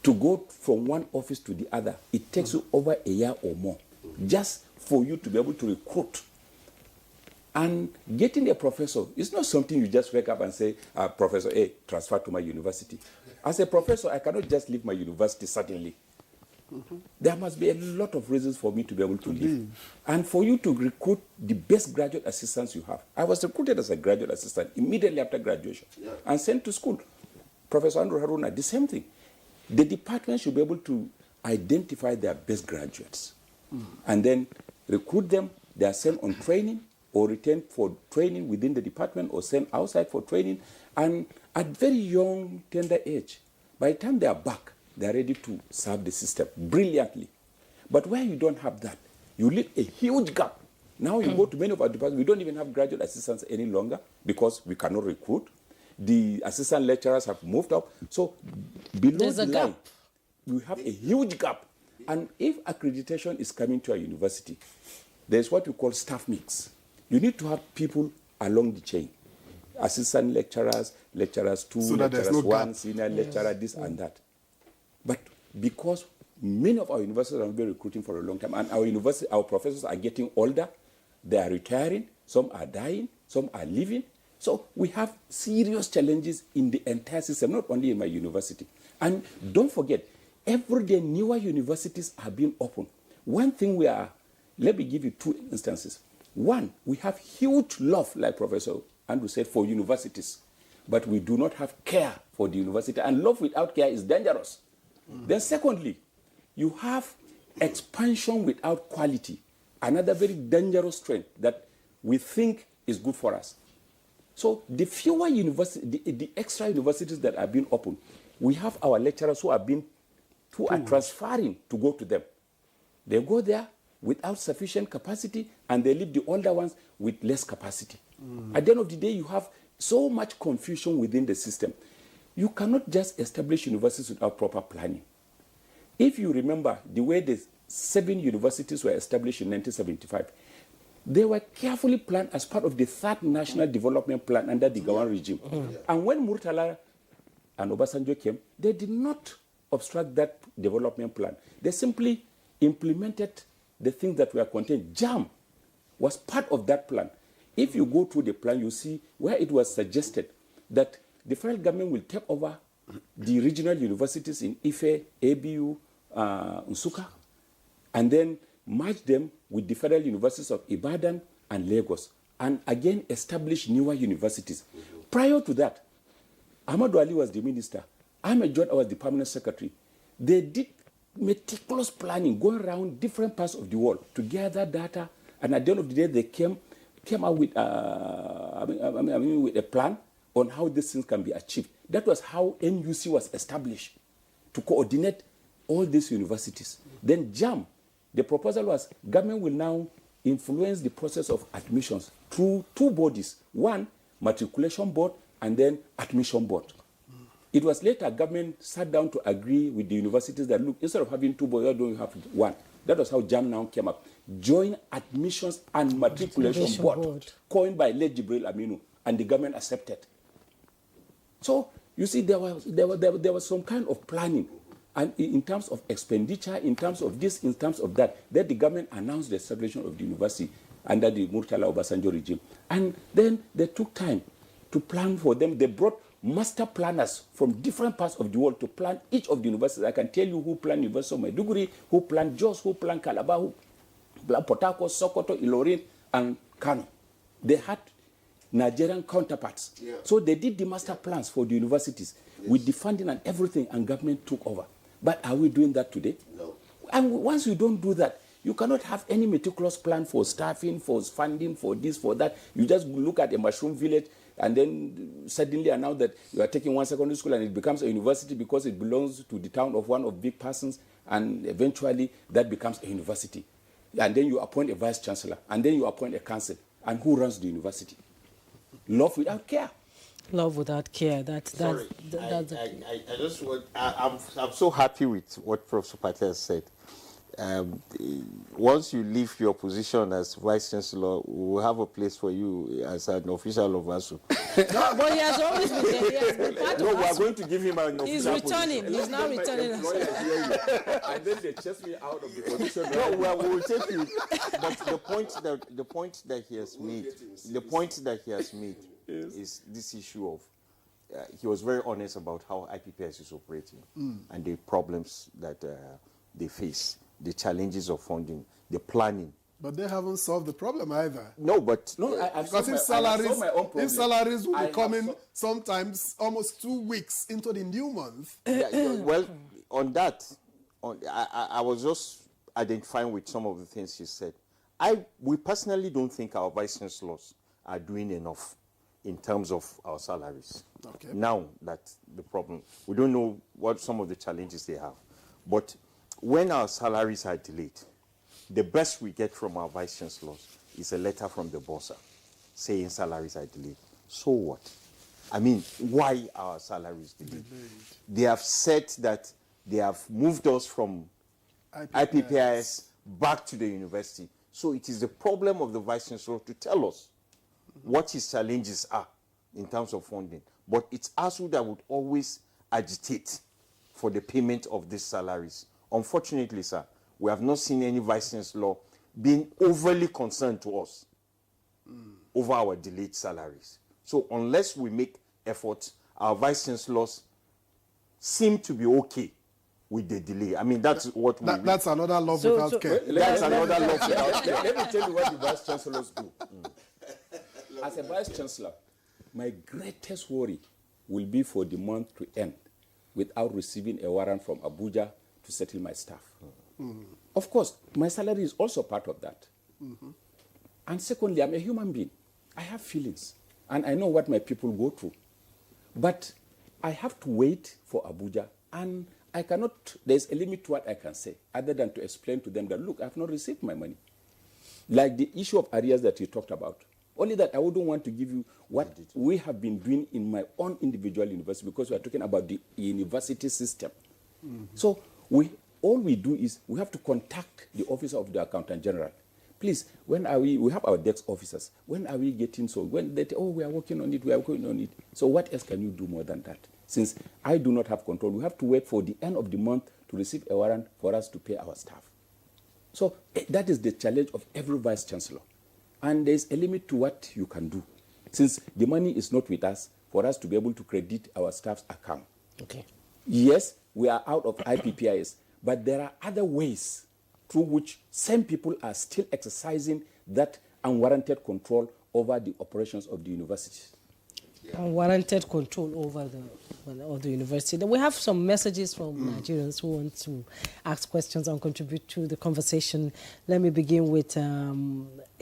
to go from one office to the other, it takes you over a year or more just for you to be able to recruit. And getting a professor is not something you just wake up and say, Professor A, transfer to my university. As a professor, I cannot just leave my university suddenly. There must be a lot of reasons for me to be able to leave. And for you to recruit the best graduate assistants you have. I was recruited as a graduate assistant immediately after graduation and sent to school. Professor Andrew Haruna, the same thing. The department should be able to identify their best graduates and then recruit them. They are sent on training or retained for training within the department or sent outside for training. And at very young, tender age, by the time they are back, they are ready to serve the system brilliantly. But where you don't have that, you leave a huge gap. Now you go to many of our departments, we don't even have graduate assistants any longer because we cannot recruit. The assistant lecturers have moved up. So below There's the a line, gap. we have a huge gap. And if accreditation is coming to a university, there's what we call staff mix. You need to have people along the chain. Assistant lecturers, lecturers 2, So that there's lecturers no 1, gap. senior lecturer, this and that. But because many of our universities have been recruiting for a long time, and our professors are getting older, they are retiring, some are dying, some are leaving. So we have serious challenges in the entire system, not only in my university. And don't forget, every day newer universities are being opened. One thing let me give you 2 instances. One, we have huge love, like Professor Andrew said, for universities, but we do not have care for the university, and love without care is dangerous. Then secondly, you have expansion without quality, another very dangerous trend that we think is good for us. So the fewer the extra universities that are being opened, we have our lecturers who are transferring to go to them. They go there without sufficient capacity, and they leave the older ones with less capacity. At the end of the day, you have so much confusion within the system. You cannot just establish universities without proper planning. If you remember the way the 7 universities were established in 1975, they were carefully planned as part of the 3rd National Development Plan under the Gawan regime. And when Murtala and Obasanjo came, they did not obstruct that development plan. They simply implemented the things that were contained. JAM was part of that plan. If you go through the plan, you see where it was suggested that the federal government will take over the regional universities in Ife, ABU, Nsukka, and then merge them with the federal universities of Ibadan and Lagos, and again establish newer universities. Prior to that, Ahmadu Ali was the minister. Ahmed Jod was the permanent secretary. They did meticulous planning, going around different parts of the world to gather data, and at the end of the day, they came out with, with a plan on how these things can be achieved. That was how NUC was established. to coordinate all these universities. Then JAM, the proposal was government will now influence the process of admissions through two bodies. One, matriculation board, and then admission board. It was later government sat down to agree with the universities that, look, instead of having two boards, why don't you have one? That was how JAM now came up. Joint Admissions and Matriculation Board, coined by late Jibril Aminu, and the government accepted. So, you see, there was some kind of planning, and in terms of expenditure, in terms of this, in terms of that, then the government announced the establishment of the university under the Murtala Obasanjo regime. And then they took time to plan for them. They brought master planners from different parts of the world to plan each of the universities. I can tell you who planned University of Maiduguri, who planned Jos, who planned Calabar, who planned Port Harcourt, Sokoto, Ilorin, and Kano. They had Nigerian counterparts. Yeah. So they did the master plans for the universities with the funding and everything, and government took over. But are we doing that today? No. And once you don't do that, you cannot have any meticulous plan for staffing, for funding, for this, for that. You just look at a mushroom village and then suddenly announce that you are taking one secondary school and it becomes a university because it belongs to the town of one of big persons, and eventually that becomes a university. And then you appoint a vice chancellor, and then you appoint a council. And who runs the university? Love without care. Love without care. Sorry, I just want. I'm so happy with what Professor Patel has said. Once you leave your position as Vice Chancellor, we'll have a place for you as an official of ASU. No, but he has always been there. He has been part of No, we are ASU. going to give him an He's official returning. position. He's now returning. And then they chase me out of the position. No, well, we will take you. But the point that he has made, is this issue of he was very honest about how IPPIS is operating and the problems that they face, the challenges of funding, the planning. But they haven't solved the problem either. No, but Because if salaries will be coming sometimes almost 2 weeks into the new month. Well, on that, I was just identifying with some of the things he said. We personally don't think our vice chancellors are doing enough in terms of our salaries. Okay. Now that's the problem. We don't know what some of the challenges they have. But when our salaries are delayed, the best we get from our vice chancellors is a letter from the bossa saying salaries are delayed. So what? I mean, why are salaries delayed? They have said that they have moved us from IPPIS back to the university. So it is the problem of the vice chancellor to tell us what his challenges are in terms of funding. But it's ASU that would always agitate for the payment of these salaries. Unfortunately, sir, we have not seen any vice chancellor being overly concerned to us over our delayed salaries. So unless we make efforts, our vice chancellors seem to be okay with the delay. I mean, that's what we... That's another love without care. That's another love without care. Let me tell you what the vice chancellors do. As a vice chancellor, my greatest worry will be for the month to end without receiving a warrant from Abuja to settle my staff. Of course, my salary is also part of that. And secondly, I'm a human being. I have feelings, and I know what my people go through. But I have to wait for Abuja, and I cannot, there's a limit to what I can say, other than to explain to them that, look, I have not received my money. Like the issue of arrears that you talked about. Only that I wouldn't want to give you what we have been doing in my own individual university, because we are talking about the university system. So all we do is we have to contact the officer of the accountant general. Please, when are we have our desk officers. When are we getting so? When they we are working on it, we are working on it. So what else can you do more than that? Since I do not have control, we have to wait for the end of the month to receive a warrant for us to pay our staff. So that is the challenge of every vice chancellor. And there's a limit to what you can do. Since the money is not with us, for us to be able to credit our staff's account. Okay. Yes, we are out of IPPIS, but there are other ways through which same people are still exercising that unwarranted control over the operations of the universities. Unwarranted control over the university. Then we have some messages from Nigerians who want to ask questions and contribute to the conversation. Let me begin with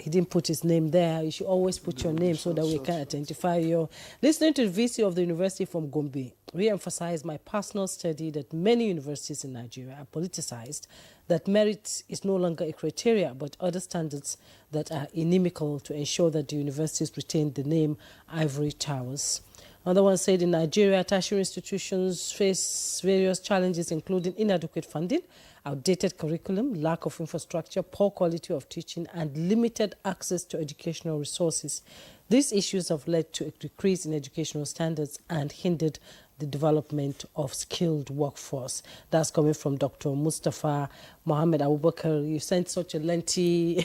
he didn't put his name there. You should always put your name so that we can identify you. Listening to the VC of the university from Gombe, re-emphasized my personal study that many universities in Nigeria are politicized, that merit is no longer a criteria, but other standards that are inimical to ensure that the universities retain the name Ivory Towers. Another one said in Nigeria, tertiary institutions face various challenges, including inadequate funding, outdated curriculum, lack of infrastructure, poor quality of teaching, and limited access to educational resources. These issues have led to a decrease in educational standards and hindered the development of skilled workforce. That's coming from Dr. Mustafa Mohammed Abubakar. You sent such a lengthy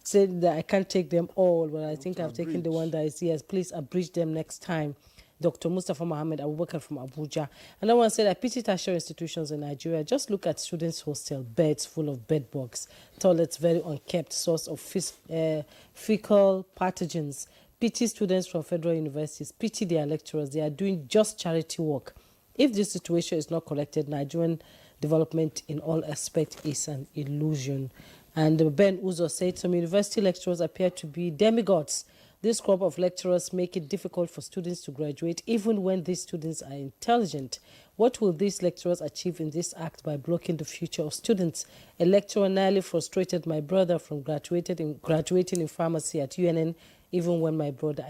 said that I can't take them all, but I think I've taken the one that is here. Please abridge them next time. Dr. Mustafa Mohammed Abubakar from Abuja. Another one said, I pity tertiary institutions in Nigeria. Just look at students' hostel, beds full of bed bugs, toilets very unkept, source of fecal pathogens. Pity students from federal universities, pity their lecturers. They are doing just charity work. If this situation is not corrected, Nigerian development in all aspects is an illusion. And Ben Uzo said, some university lecturers appear to be demigods. This crop of lecturers make it difficult for students to graduate, even when these students are intelligent. What will these lecturers achieve in this act by blocking the future of students? A lecturer nearly frustrated my brother from graduating in pharmacy at UNN, even when my brother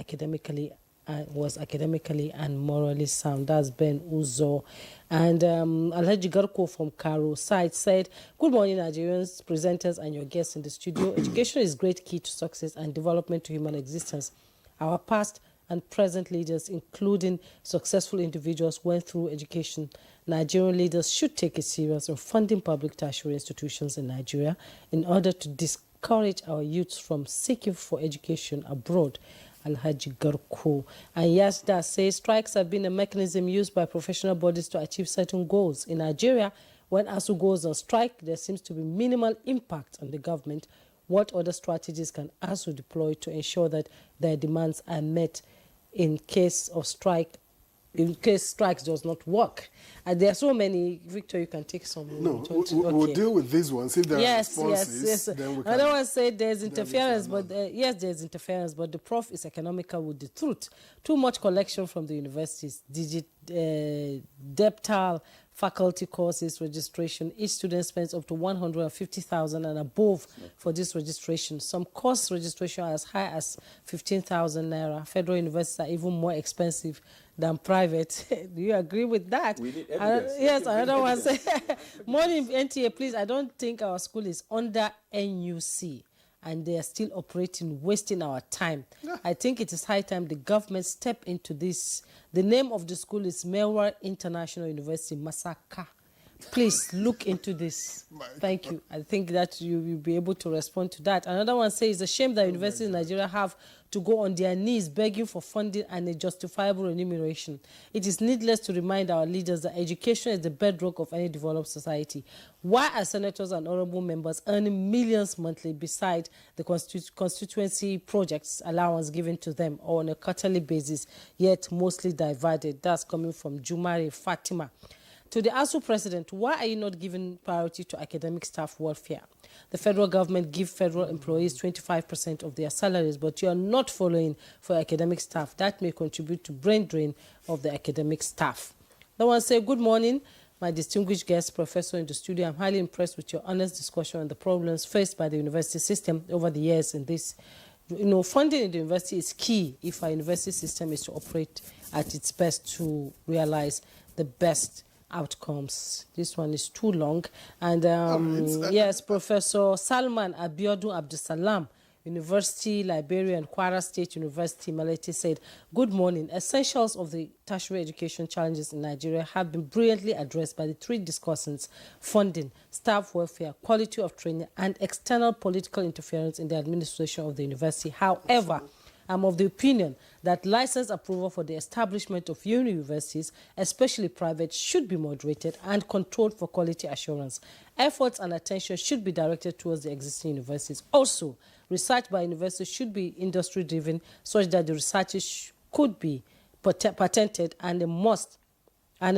was academically and morally sound. That's Ben Uzo. And Alhaji Garko from Karo side said, good morning, Nigerians, presenters, and your guests in the studio. Education is great key to success and development to human existence. Our past and present leaders, including successful individuals, went through education. Nigerian leaders should take it serious in funding public tertiary institutions in Nigeria in order to discourage our youths from seeking for education abroad. Alhaji Garko. And Yasda says strikes have been a mechanism used by professional bodies to achieve certain goals. In Nigeria, when ASU goes on strike, there seems to be minimal impact on the government. What other strategies can ASU deploy to ensure that their demands are met in case of strike? In case strikes does not work? And there are so many. Victor, you can take some. No, we'll deal with these ones. If there are responses, yes. then we can. Another one said there's interference, but yes, there's interference, but the prof is economical with the truth. Too much collection from the universities, deptal faculty courses registration. Each student spends up to 150,000 and above for this registration. Some course registration are as high as 15,000 naira. Federal universities are even more expensive than private. Do you agree with that? We need evidence. Yes, another one said, morning NTA, please. I don't think our school is under NUC and they are still operating, wasting our time. Yeah. I think it is high time the government step into this. The name of the school is Melwa International University, Masaka. Please look into this. Thank you. I think that you will be able to respond to that. Another one says, it's a shame that universities in Nigeria have to go on their knees begging for funding and a justifiable remuneration. It is needless to remind our leaders that education is the bedrock of any developed society. Why are senators and honorable members earning millions monthly beside the constituency projects allowance given to them or on a quarterly basis, yet mostly divided? That's coming from Jumari Fatima. To the ASU president, why are you not giving priority to academic staff welfare? The federal government gives federal employees 25% of their salaries, but you are not following for academic staff. That may contribute to brain drain of the academic staff. I want to say good morning, my distinguished guest, professor in the studio. I'm highly impressed with your honest discussion on the problems faced by the university system over the years in this. Funding in the university is key if our university system is to operate at its best to realize the best outcomes. This one is too long. And yes, Professor Salman Abiodun Abdusalam, University Librarian, Kwara State University, Malete, said, good morning. Essentials of the tertiary education challenges in Nigeria have been brilliantly addressed by the three discussants: funding, staff welfare, quality of training, and external political interference in the administration of the university. However, I'm of the opinion that license approval for the establishment of universities, especially private, should be moderated and controlled for quality assurance. Efforts and attention should be directed towards the existing universities. Also, research by universities should be industry-driven such that the researches could be patented and a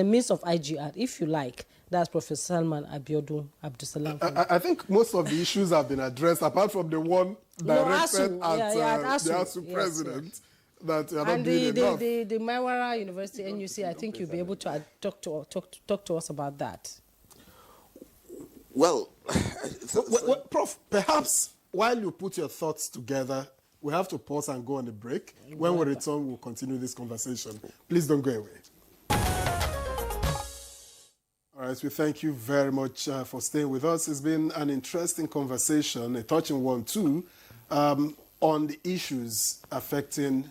means of IGR, if you like, That's Professor Salman Abiodun Abdusalam. I think most of the issues have been addressed, apart from the one directed at the ASU president. Yes. That are not doing enough. The Maiwara University NUC, I think you'll be able to talk to us about that. Well, Prof, perhaps while you put your thoughts together, we have to pause and go on a break. When we return, we'll continue this conversation. Please don't go away. All right, we thank you very much for staying with us. It's been an interesting conversation, a touching one too, on the issues affecting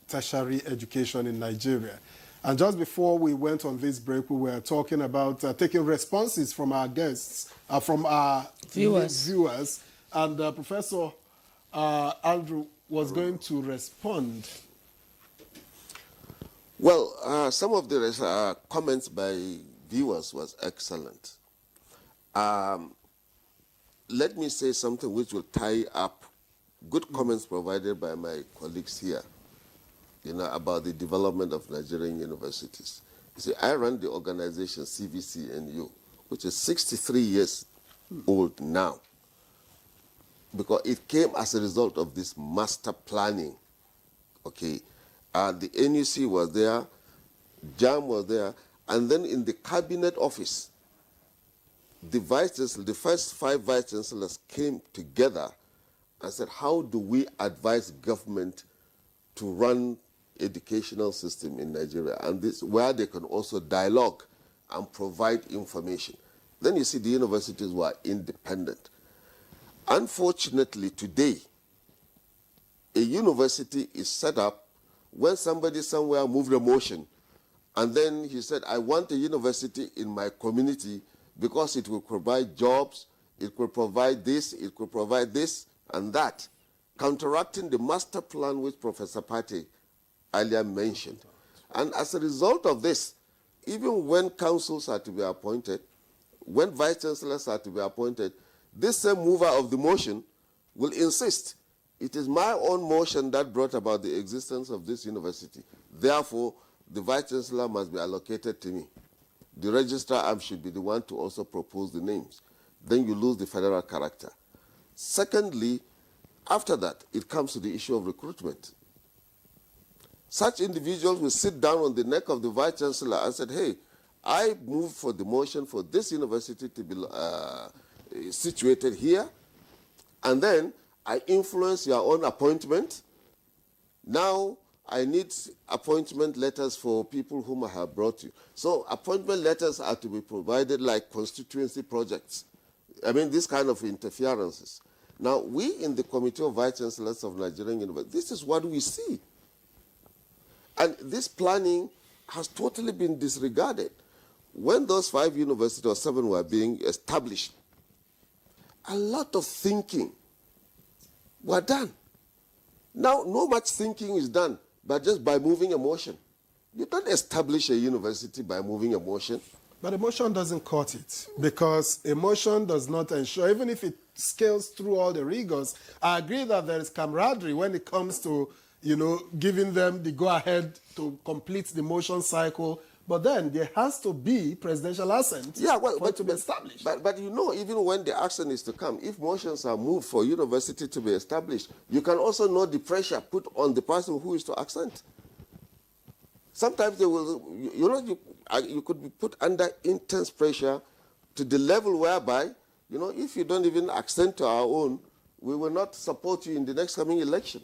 tertiary education in Nigeria. And just before we went on this break, we were talking about taking responses from our guests, from our viewers. And Professor Andrew was going to respond. Well, some of the comments by viewers was excellent. Let me say something which will tie up good comments provided by my colleagues here, about the development of Nigerian universities. You see, I run the organization CVCNU, which is 63 years old now, because it came as a result of this master planning. Okay, the NUC was there, JAM was there, and then in the cabinet office, the first 5 vice chancellors came together and said, how do we advise government to run educational system in Nigeria, and this where they can also dialogue and provide information. Then you see the universities were independent. Unfortunately, today, a university is set up when somebody somewhere moved a motion, and then he said, I want a university in my community because it will provide jobs, it could provide this, it could provide this and that, counteracting the master plan which Professor Pate earlier mentioned. And as a result of this, even when councils are to be appointed, when vice chancellors are to be appointed, this same mover of the motion will insist, it is my own motion that brought about the existence of this university. Therefore, the vice chancellor must be allocated to me. The registrar should be the one to also propose the names. Then you lose the federal character. Secondly, after that, it comes to the issue of recruitment. Such individuals will sit down on the neck of the vice chancellor and say, hey, I move for the motion for this university to be situated here, and then I influence your own appointment. Now I need appointment letters for people whom I have brought you. So appointment letters are to be provided like constituency projects. I mean, this kind of interferences. Now, we in the Committee of Vice Chancellors of Nigerian University, this is what we see. And this planning has totally been disregarded. When those 5 universities or 7 were being established, a lot of thinking were done. Now, no much thinking is done, but just by moving a motion. You don't establish a university by moving a motion. But a motion doesn't cut it, because a motion does not ensure, even if it scales through all the rigors, I agree that there is camaraderie when it comes to, giving them the go-ahead to complete the motion cycle. But then there has to be presidential assent for it to be established. But even when the action is to come, if motions are moved for university to be established, you can also know the pressure put on the person who is to assent. Sometimes they will, you could be put under intense pressure to the level whereby, if you don't even assent to our own, we will not support you in the next coming election.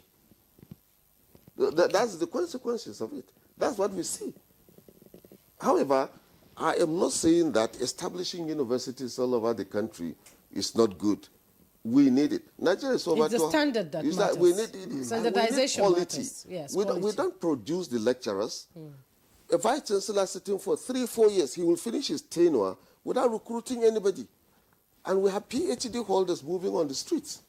That's the consequences of it. That's what we see. However, I am not saying that establishing universities all over the country is not good. We need it. Nigeria is over. It's the standard that matters. We need standardization quality. Matters. Yes, we don't produce the lecturers. A vice chancellor sitting for 3-4 years, he will finish his tenure without recruiting anybody. And we have PhD holders moving on the streets.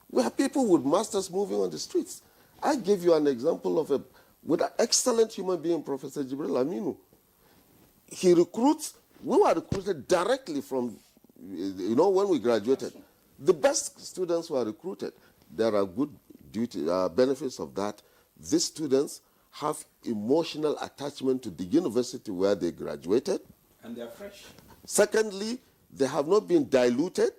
We have people with masters moving on the streets. I gave you an example of with an excellent human being, Professor Jibril Aminu. He recruits, we were recruited directly from, when we graduated. The best students were recruited. There are good benefits of that. These students have emotional attachment to the university where they graduated. And they are fresh. Secondly, they have not been diluted.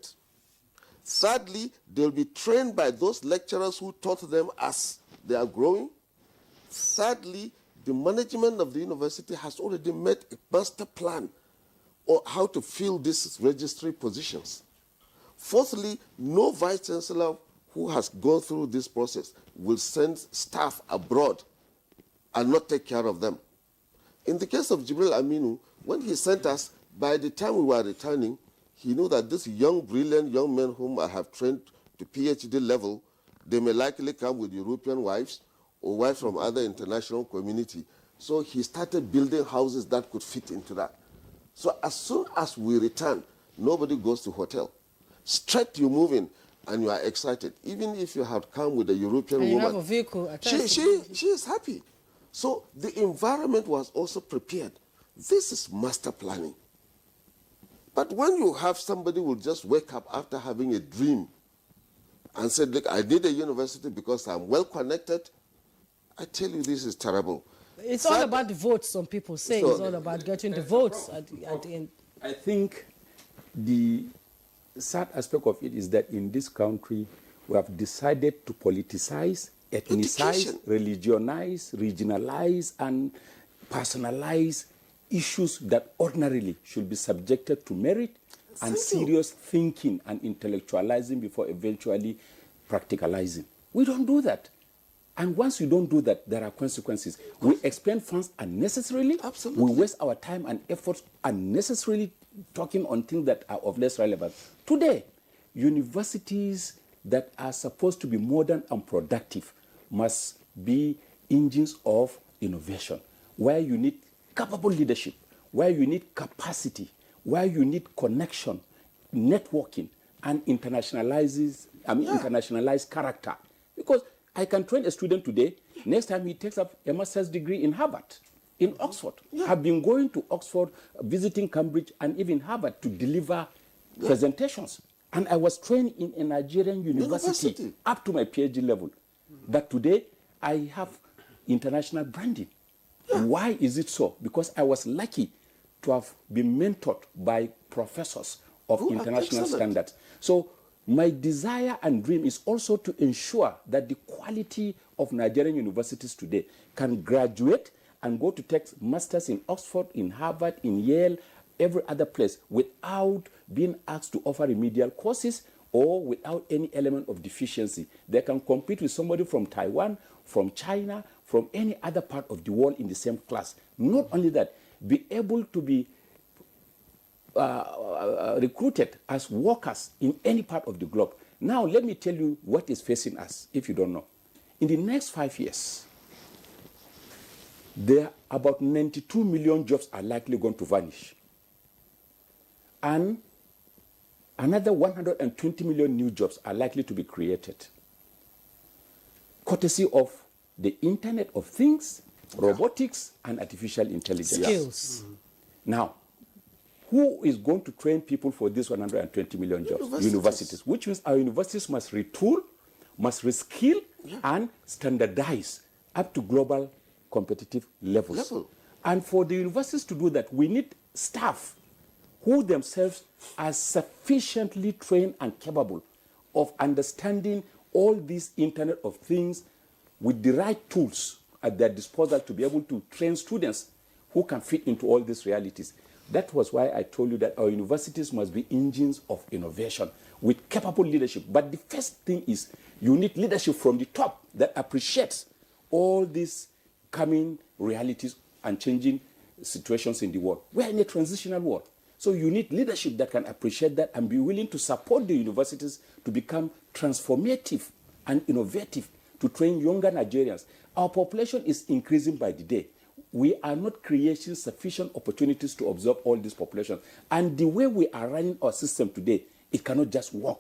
Thirdly, they'll be trained by those lecturers who taught them as they are growing. Thirdly, the management of the university has already made a master plan on how to fill these registry positions. Fourthly, no vice chancellor who has gone through this process will send staff abroad and not take care of them. In the case of Jibril Aminu, when he sent us, by the time we were returning, he knew that these young, brilliant young men whom I have trained to PhD level, they may likely come with European wives or wives from other international community. So he started building houses that could fit into that. So as soon as we return, nobody goes to hotel. Straight you move in and you are excited. Even if you have come with a European woman. You have a vehicle. She is happy. So the environment was also prepared. This is master planning. But when you have somebody who will just wake up after having a dream and said, look, I need a university because I'm well connected, I tell you this is terrible. It's all about the votes, some people say. It's all about getting the votes at the end. I think the sad aspect of it is that in this country, we have decided to politicize, ethnicize, religionize, regionalize, and personalize issues that ordinarily should be subjected to merit and serious thinking and intellectualizing before eventually practicalizing. We don't do that. And once you don't do that, there are consequences. We expend funds unnecessarily. Absolutely. We waste our time and efforts unnecessarily talking on things that are of less relevance. Today, universities that are supposed to be modern and productive must be engines of innovation, where you need capable leadership, where you need capacity, where you need connection, networking, and internationalized character. Because I can train a student today, next time he takes up a master's degree in Harvard, in Oxford. I've been going to Oxford, visiting Cambridge, and even Harvard to deliver presentations. And I was trained in a Nigerian university up to my PhD level. But today, I have international branding. Why is it so? Because I was lucky to have been mentored by professors of international standards. So my desire and dream is also to ensure that the quality of Nigerian universities today can graduate and go to take masters in Oxford, in Harvard, in Yale, every other place without being asked to offer remedial courses or without any element of deficiency. They can compete with somebody from Taiwan, from China, from any other part of the world in the same class. Not only that, be able to be recruited as workers in any part of the globe. Now, let me tell you what is facing us, if you don't know. In the next 5 years, there are about 92 million jobs are likely going to vanish. And another 120 million new jobs are likely to be created, courtesy of the Internet of Things, robotics, and artificial intelligence. Skills. Now, who is going to train people for these 120 million jobs? Universities. Which means our universities must retool, must reskill, and standardize up to global competitive levels. And for the universities to do that, we need staff who themselves are sufficiently trained and capable of understanding all these Internet of Things with the right tools at their disposal to be able to train students who can fit into all these realities. That was why I told you that our universities must be engines of innovation with capable leadership. But the first thing is you need leadership from the top that appreciates all these coming realities and changing situations in the world. We're in a transitional world. So you need leadership that can appreciate that and be willing to support the universities to become transformative and innovative to train younger Nigerians. Our population is increasing by the day. We are not creating sufficient opportunities to absorb all this population. And the way we are running our system today, it cannot just work.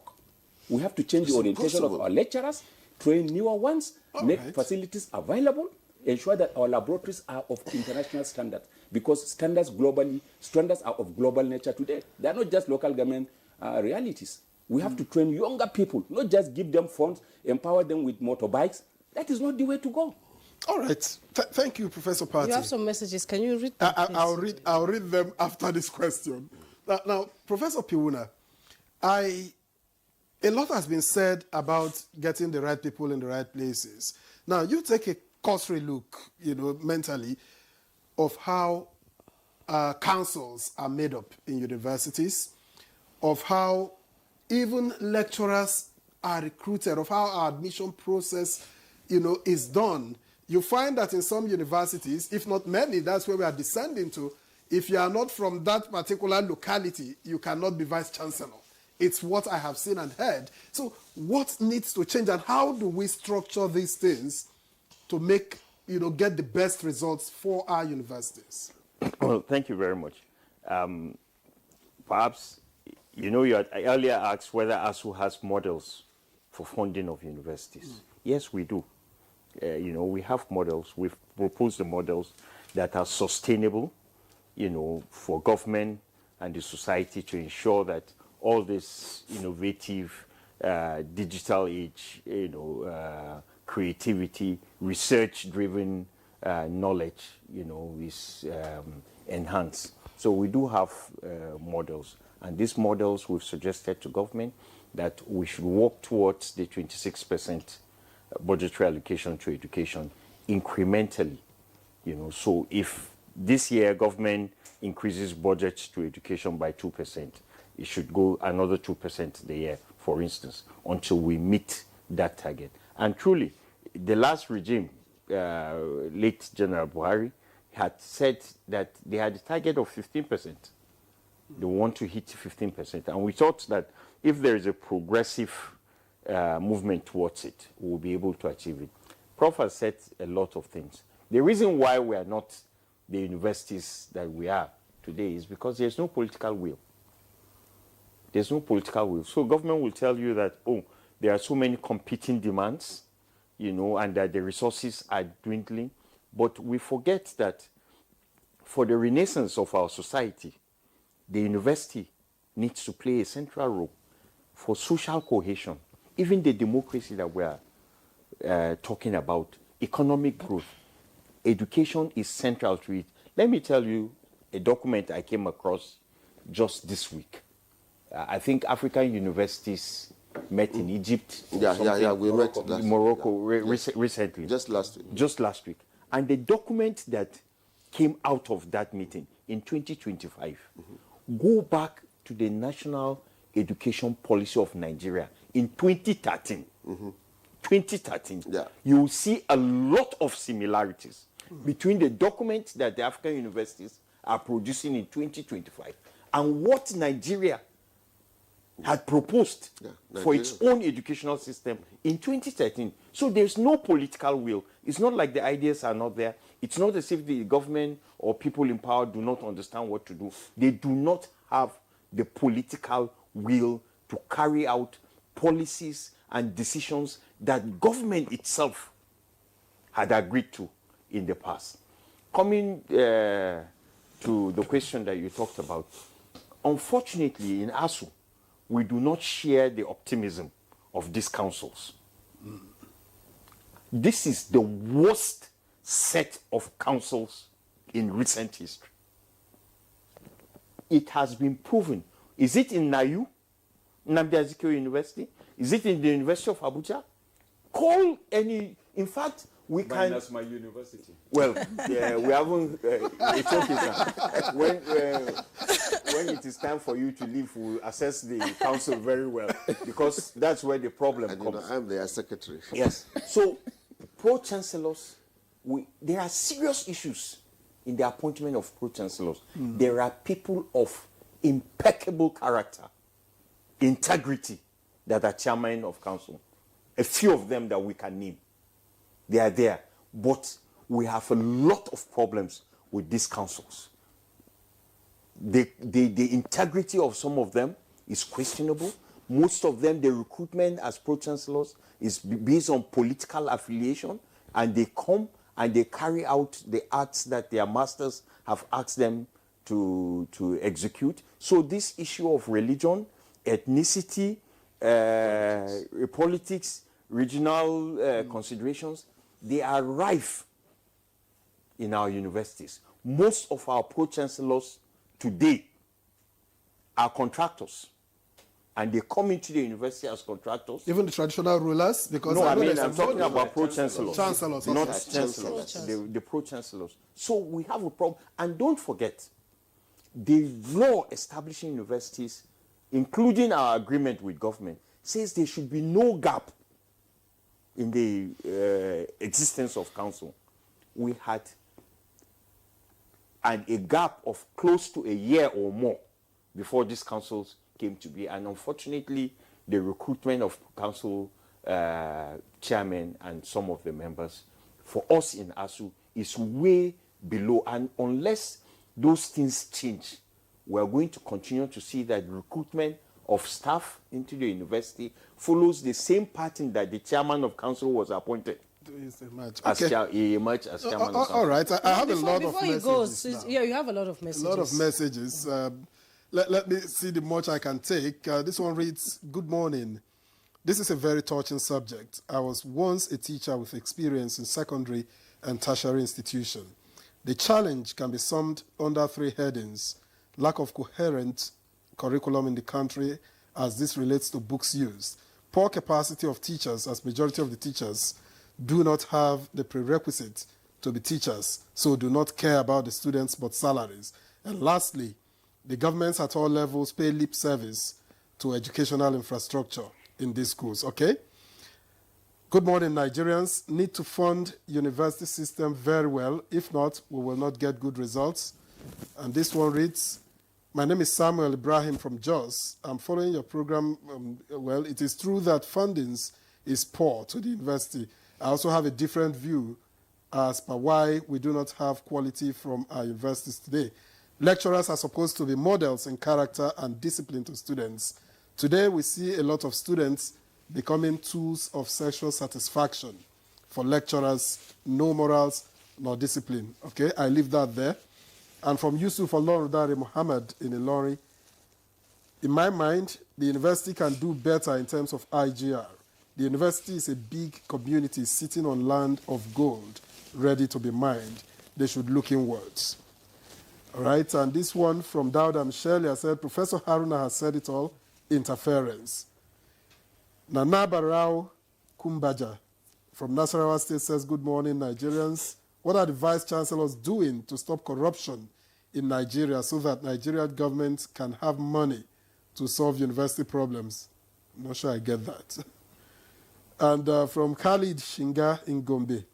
We have to change the orientation of our lecturers, train newer ones, make facilities available, ensure that our laboratories are of international standards. Because standards are of global nature today. They are not just local government realities. We have to train younger people, not just give them funds, empower them with motorbikes. That is not the way to go. All right. Thank you, Professor Patti. You have some messages. Can you read them, I'll read them after this question. Now, Professor Piwuna, a lot has been said about getting the right people in the right places. Now, you take a cursory look, mentally, of how councils are made up in universities, of how even lecturers are recruited, of how our admission process, is done. You find that in some universities, if not many, that's where we are descending to. If you are not from that particular locality, you cannot be vice chancellor. It's what I have seen and heard. So what needs to change, and how do we structure these things to make, get the best results for our universities? Well, thank you very much. Perhaps, you had earlier asked whether ASU has models for funding of universities. Yes, we do. We have models. We've proposed the models that are sustainable, for government and the society to ensure that all this innovative digital age, creativity, research-driven knowledge, is enhanced. So we do have models, and these models we've suggested to government that we should work towards the 26% budgetary allocation to education incrementally. So if this year government increases budget to education by 2%, it should go another 2% the year, for instance, until we meet that target. And truly, the last regime, late General Buhari, had said that they had a target of 15%. They want to hit 15%. And we thought that if there is a progressive movement towards it, we'll be able to achieve it. Prof has said a lot of things. The reason why we are not the universities that we are today is because there's no political will. There's no political will. So government will tell you that, there are so many competing demands, and that the resources are dwindling. But we forget that for the renaissance of our society, the university needs to play a central role for social cohesion, even the democracy that we are talking about, economic growth. Education is central to it. Let me tell you a document I came across just this week. I think African universities met in Egypt. We met in Morocco recently. Just last week. Just last week. And the document that came out of that meeting in 2025, go back to the National Education Policy of Nigeria in 2013. 2013. Yeah. You will see a lot of similarities between the document that the African universities are producing in 2025 and what Nigeria had proposed for its own educational system in 2013. So there's no political will. It's not like the ideas are not there. It's not as if the government or people in power do not understand what to do. They do not have the political will to carry out policies and decisions that government itself had agreed to in the past. Coming to the question that you talked about, unfortunately in ASU, we do not share the optimism of these councils. This is the worst set of councils in recent history. It has been proven. Is it in NAU, Nnamdi Azikiwe University? Is it in the University of Abuja? Call any, in fact, we can... Minus my university. Well, yeah, we haven't... it's okay, sir. When it is time for you to leave, we'll assess the council very well, because that's where the problem comes. I'm their secretary. Yes. So, pro-chancellors, there are serious issues in the appointment of pro-chancellors. There are people of impeccable character, integrity, that are chairman of council. A few of them that we can name. They are there. But we have a lot of problems with these councils. The integrity of some of them is questionable. Most of them, the recruitment as pro-chancellors is based on political affiliation, and they come and they carry out the acts that their masters have asked them to execute. So this issue of religion, ethnicity, politics, regional considerations, they are rife in our universities. Most of our pro-chancellors today are contractors. And they come into the university as contractors. Even the traditional rulers? Because No, I mean, there's I'm a talking model. about pro-chancellors. Chancellors, Not okay. chancellors. The pro-chancellors. So we have a problem. And don't forget, the law establishing universities, including our agreement with government, says there should be no gap in the existence of council. We had a gap of close to a year or more before these councils came to be. And unfortunately, the recruitment of council chairmen and some of the members for us in ASU is way below. And unless those things change, we're going to continue to see that recruitment of staff into the university follows the same pattern that the chairman of council was appointed. He emerged as chairman of council. All right, I have a lot of before messages. He goes, now. yeah, you have a lot of messages. A lot of messages. Let me see the much I can take. This one reads, "Good morning. This is a very touching subject. I was once a teacher with experience in secondary and tertiary institution. The challenge can be summed under 3 headings: lack of coherent curriculum in the country as this relates to books used, poor capacity of teachers as majority of the teachers do not have the prerequisite to be teachers, so do not care about the students but salaries. And lastly, the governments at all levels pay lip service to educational infrastructure in these schools." Okay? "Good morning, Nigerians need to fund university system very well. If not, we will not get good results." And this one reads, "My name is Samuel Ibrahim from Jos. I'm following your program. Well, it is true that fundings is poor to the university. I also have a different view as per why we do not have quality from our universities today. Lecturers are supposed to be models in character and discipline to students. Today, we see a lot of students becoming tools of sexual satisfaction. For lecturers, no morals nor discipline." Okay, I leave that there. And from Yusuf Olorudare Muhammad in Ilori, "In my mind, the university can do better in terms of IGR. The university is a big community sitting on land of gold, ready to be mined. They should look inwards." All right, and this one from Dauda Michelle has said, "Professor Haruna has said it all, interference." Nana Barao Kumbaja from Nasarawa State says, "Good morning, Nigerians. What are the vice chancellors doing to stop corruption in Nigeria so that Nigerian government can have money to solve university problems?" I'm not sure I get that. And from Khalid Shinga in Gombe,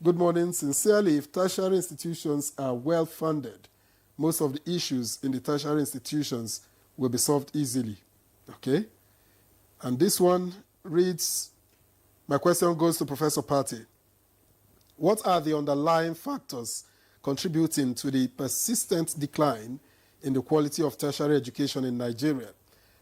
"Good morning. Sincerely, if tertiary institutions are well funded, most of the issues in the tertiary institutions will be solved easily." Okay? And this one reads, my question goes to Professor Pate. "What are the underlying factors contributing to the persistent decline in the quality of tertiary education in Nigeria?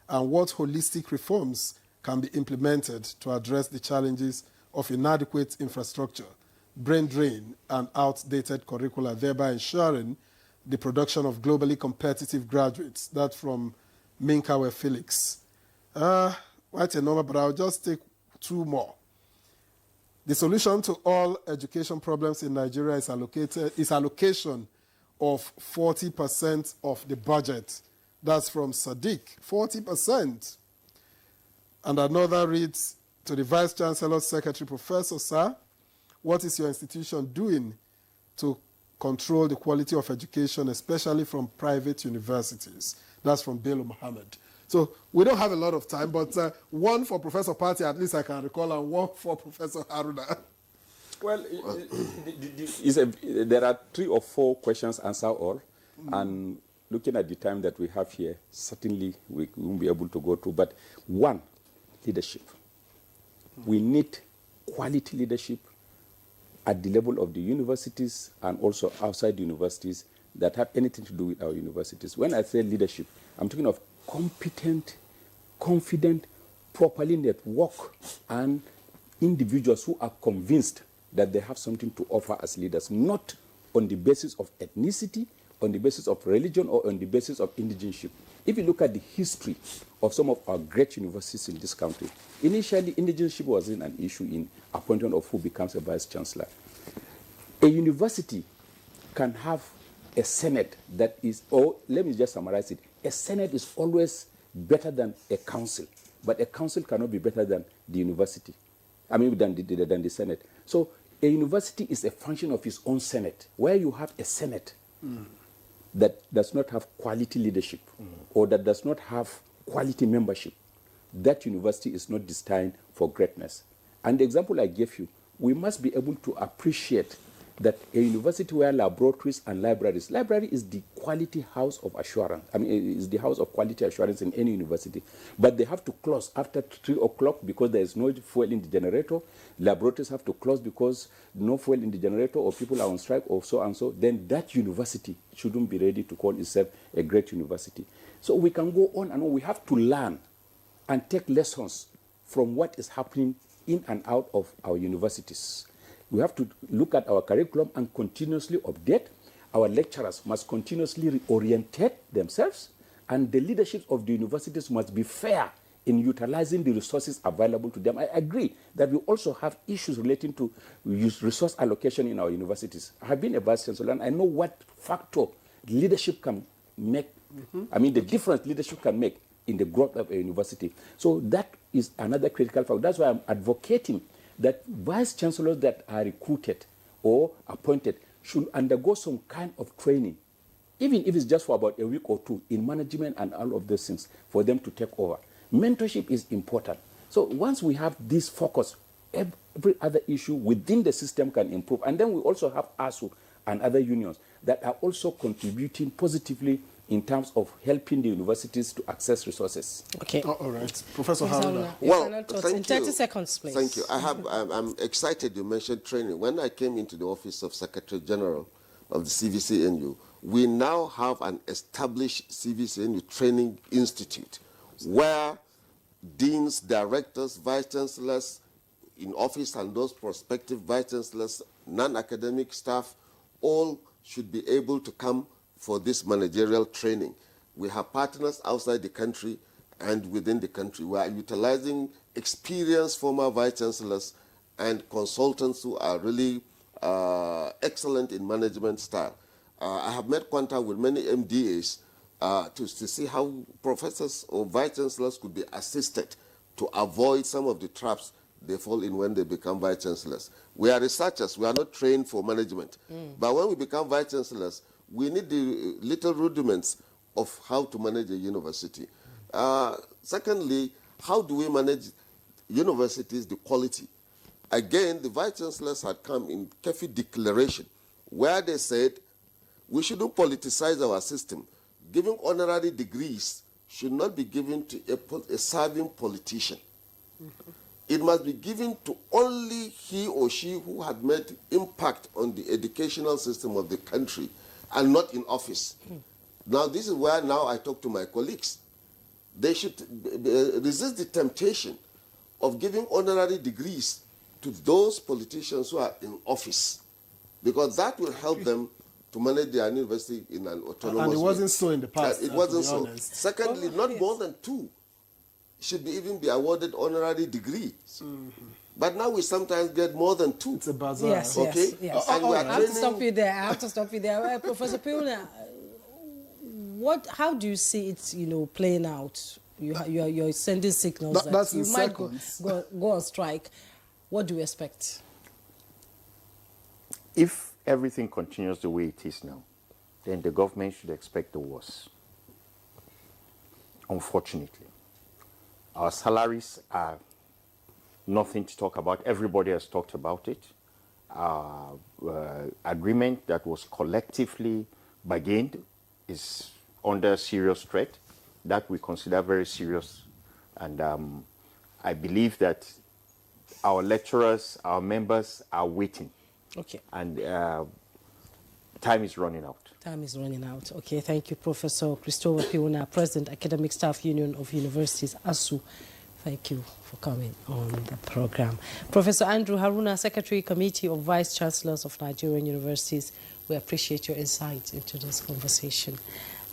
And what holistic reforms can be implemented to address the challenges of inadequate infrastructure, brain drain, and outdated curricula, thereby ensuring the production of globally competitive graduates?" That from Minkawe Felix. Quite a number, but I'll just take 2 more. "The solution to all education problems in Nigeria is allocation of 40% of the budget." That's from Sadiq, 40%. And another reads, "To the Vice Chancellor's Secretary, Professor, sir, what is your institution doing to control the quality of education, especially from private universities?" That's from Bello Muhammad. So we don't have a lot of time, but one for Professor Pate, at least I can recall, and one for Professor Haruna. Well, there are 3 or 4 questions, answer all. And looking at the time that we have here, certainly we won't be able to go through. But 1, leadership. We need quality leadership at the level of the universities and also outside the universities that have anything to do with our universities. When I say leadership, I'm talking of competent, confident, properly networked, and individuals who are convinced that they have something to offer as leaders, not on the basis of ethnicity, on the basis of religion, or on the basis of indigenship. If you look at the history of some of our great universities in this country, initially indigenship wasn't an issue in appointment of who becomes a vice chancellor. A university can have a senate that is, or let me just summarize it, a Senate is always better than a council, but a council cannot be better than the university. I mean, than the Senate. So a university is a function of its own Senate. Where you have a Senate that does not have quality leadership or that does not have quality membership, that university is not destined for greatness. And the example I gave you, we must be able to appreciate that a university where laboratories and library is the quality house of assurance. I mean, is the house of quality assurance in any university. But they have to close after 3 o'clock because there is no fuel in the generator. Laboratories have to close because no fuel in the generator or people are on strike or so and so. Then that university shouldn't be ready to call itself a great university. So we can go on and on. We have to learn and take lessons from what is happening in and out of our universities. We have to look at our curriculum and continuously update. Our lecturers must continuously reorientate themselves, and the leadership of the universities must be fair in utilizing the resources available to them. I agree that we also have issues relating to resource allocation in our universities. I have been a vice chancellor, and I know what factor leadership can make. I mean, the difference leadership can make in the growth of a university. So that is another critical factor. That's why I'm advocating that vice chancellors that are recruited or appointed should undergo some kind of training, even if it's just for about a week or two, in management and all of those things, for them to take over. Mentorship is important. So once we have this focus, every other issue within the system can improve. And then we also have ASU and other unions that are also contributing positively in terms of helping the universities to access resources. Okay. All right. Professor Haruna. Well, in 30 seconds, please. Thank you. I'm excited you mentioned training. When I came into the office of Secretary General of the CVCNU, we now have an established CVCNU Training Institute where deans, directors, vice chancellors in office and those prospective vice chancellors, non-academic staff, all should be able to come for this managerial training. We have partners outside the country and within the country. We are utilizing experienced former vice chancellors and consultants who are really excellent in management style. I have made contact with many MDAs to see how professors or vice chancellors could be assisted to avoid some of the traps they fall in when they become vice chancellors. We are researchers. We are not trained for management. But when we become vice chancellors, we need the little rudiments of how to manage a university. Secondly, how do we manage universities, the quality? Again, the vice chancellors had come in careful declaration where they said we shouldn't politicize our system. Giving honorary degrees should not be given to a serving politician. It must be given to only he or she who had made impact on the educational system of the country and not in office. Now, this is where now I talk to my colleagues. They should resist the temptation of giving honorary degrees to those politicians who are in office, because that will help them to manage their university in an autonomous way. And it wasn't so in the past. It wasn't so. Honest. Secondly, not more than 2 should even be awarded honorary degrees. But now we sometimes get more than 2. It's a bazaar. Yes, Okay? yes. And we are I have to stop you there. I have to stop you there. Professor Piuna, how do you see it, playing out? You're sending signals That's that you in might seconds. go on strike. What do you expect? If everything continues the way it is now, then the government should expect the worst. Unfortunately, our salaries are nothing to talk about. Everybody has talked about it. Agreement that was collectively bargained is under serious threat. That we consider very serious. And I believe that our lecturers, our members are waiting. Okay. And time is running out. Time is running out. Okay, thank you, Professor Christopher Piuna, President, Academic Staff Union of Universities, ASU. Thank you for coming on the program. Professor Andrew Haruna, Secretary Committee of Vice Chancellors of Nigerian Universities, we appreciate your insight into this conversation.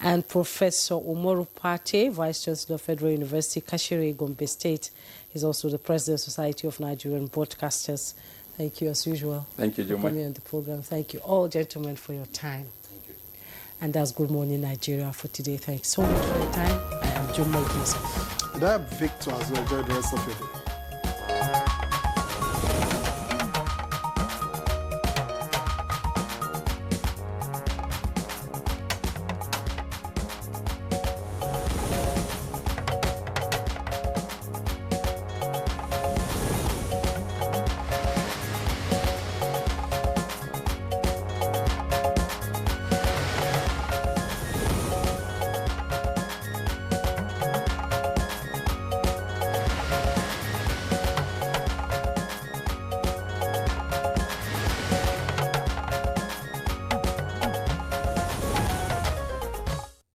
And Professor Umaru Pate, Vice Chancellor of Federal University, Kashiri, Gombe State, is also the President, Society of Nigerian Broadcasters. Thank you, as usual. Thank you, for Juma. coming on the program. Thank you all, gentlemen, for your time. Thank you. And that's Good Morning Nigeria for today. Thanks so much for your time. I am John Mike. And I am Victor as well. Enjoy the rest of your day.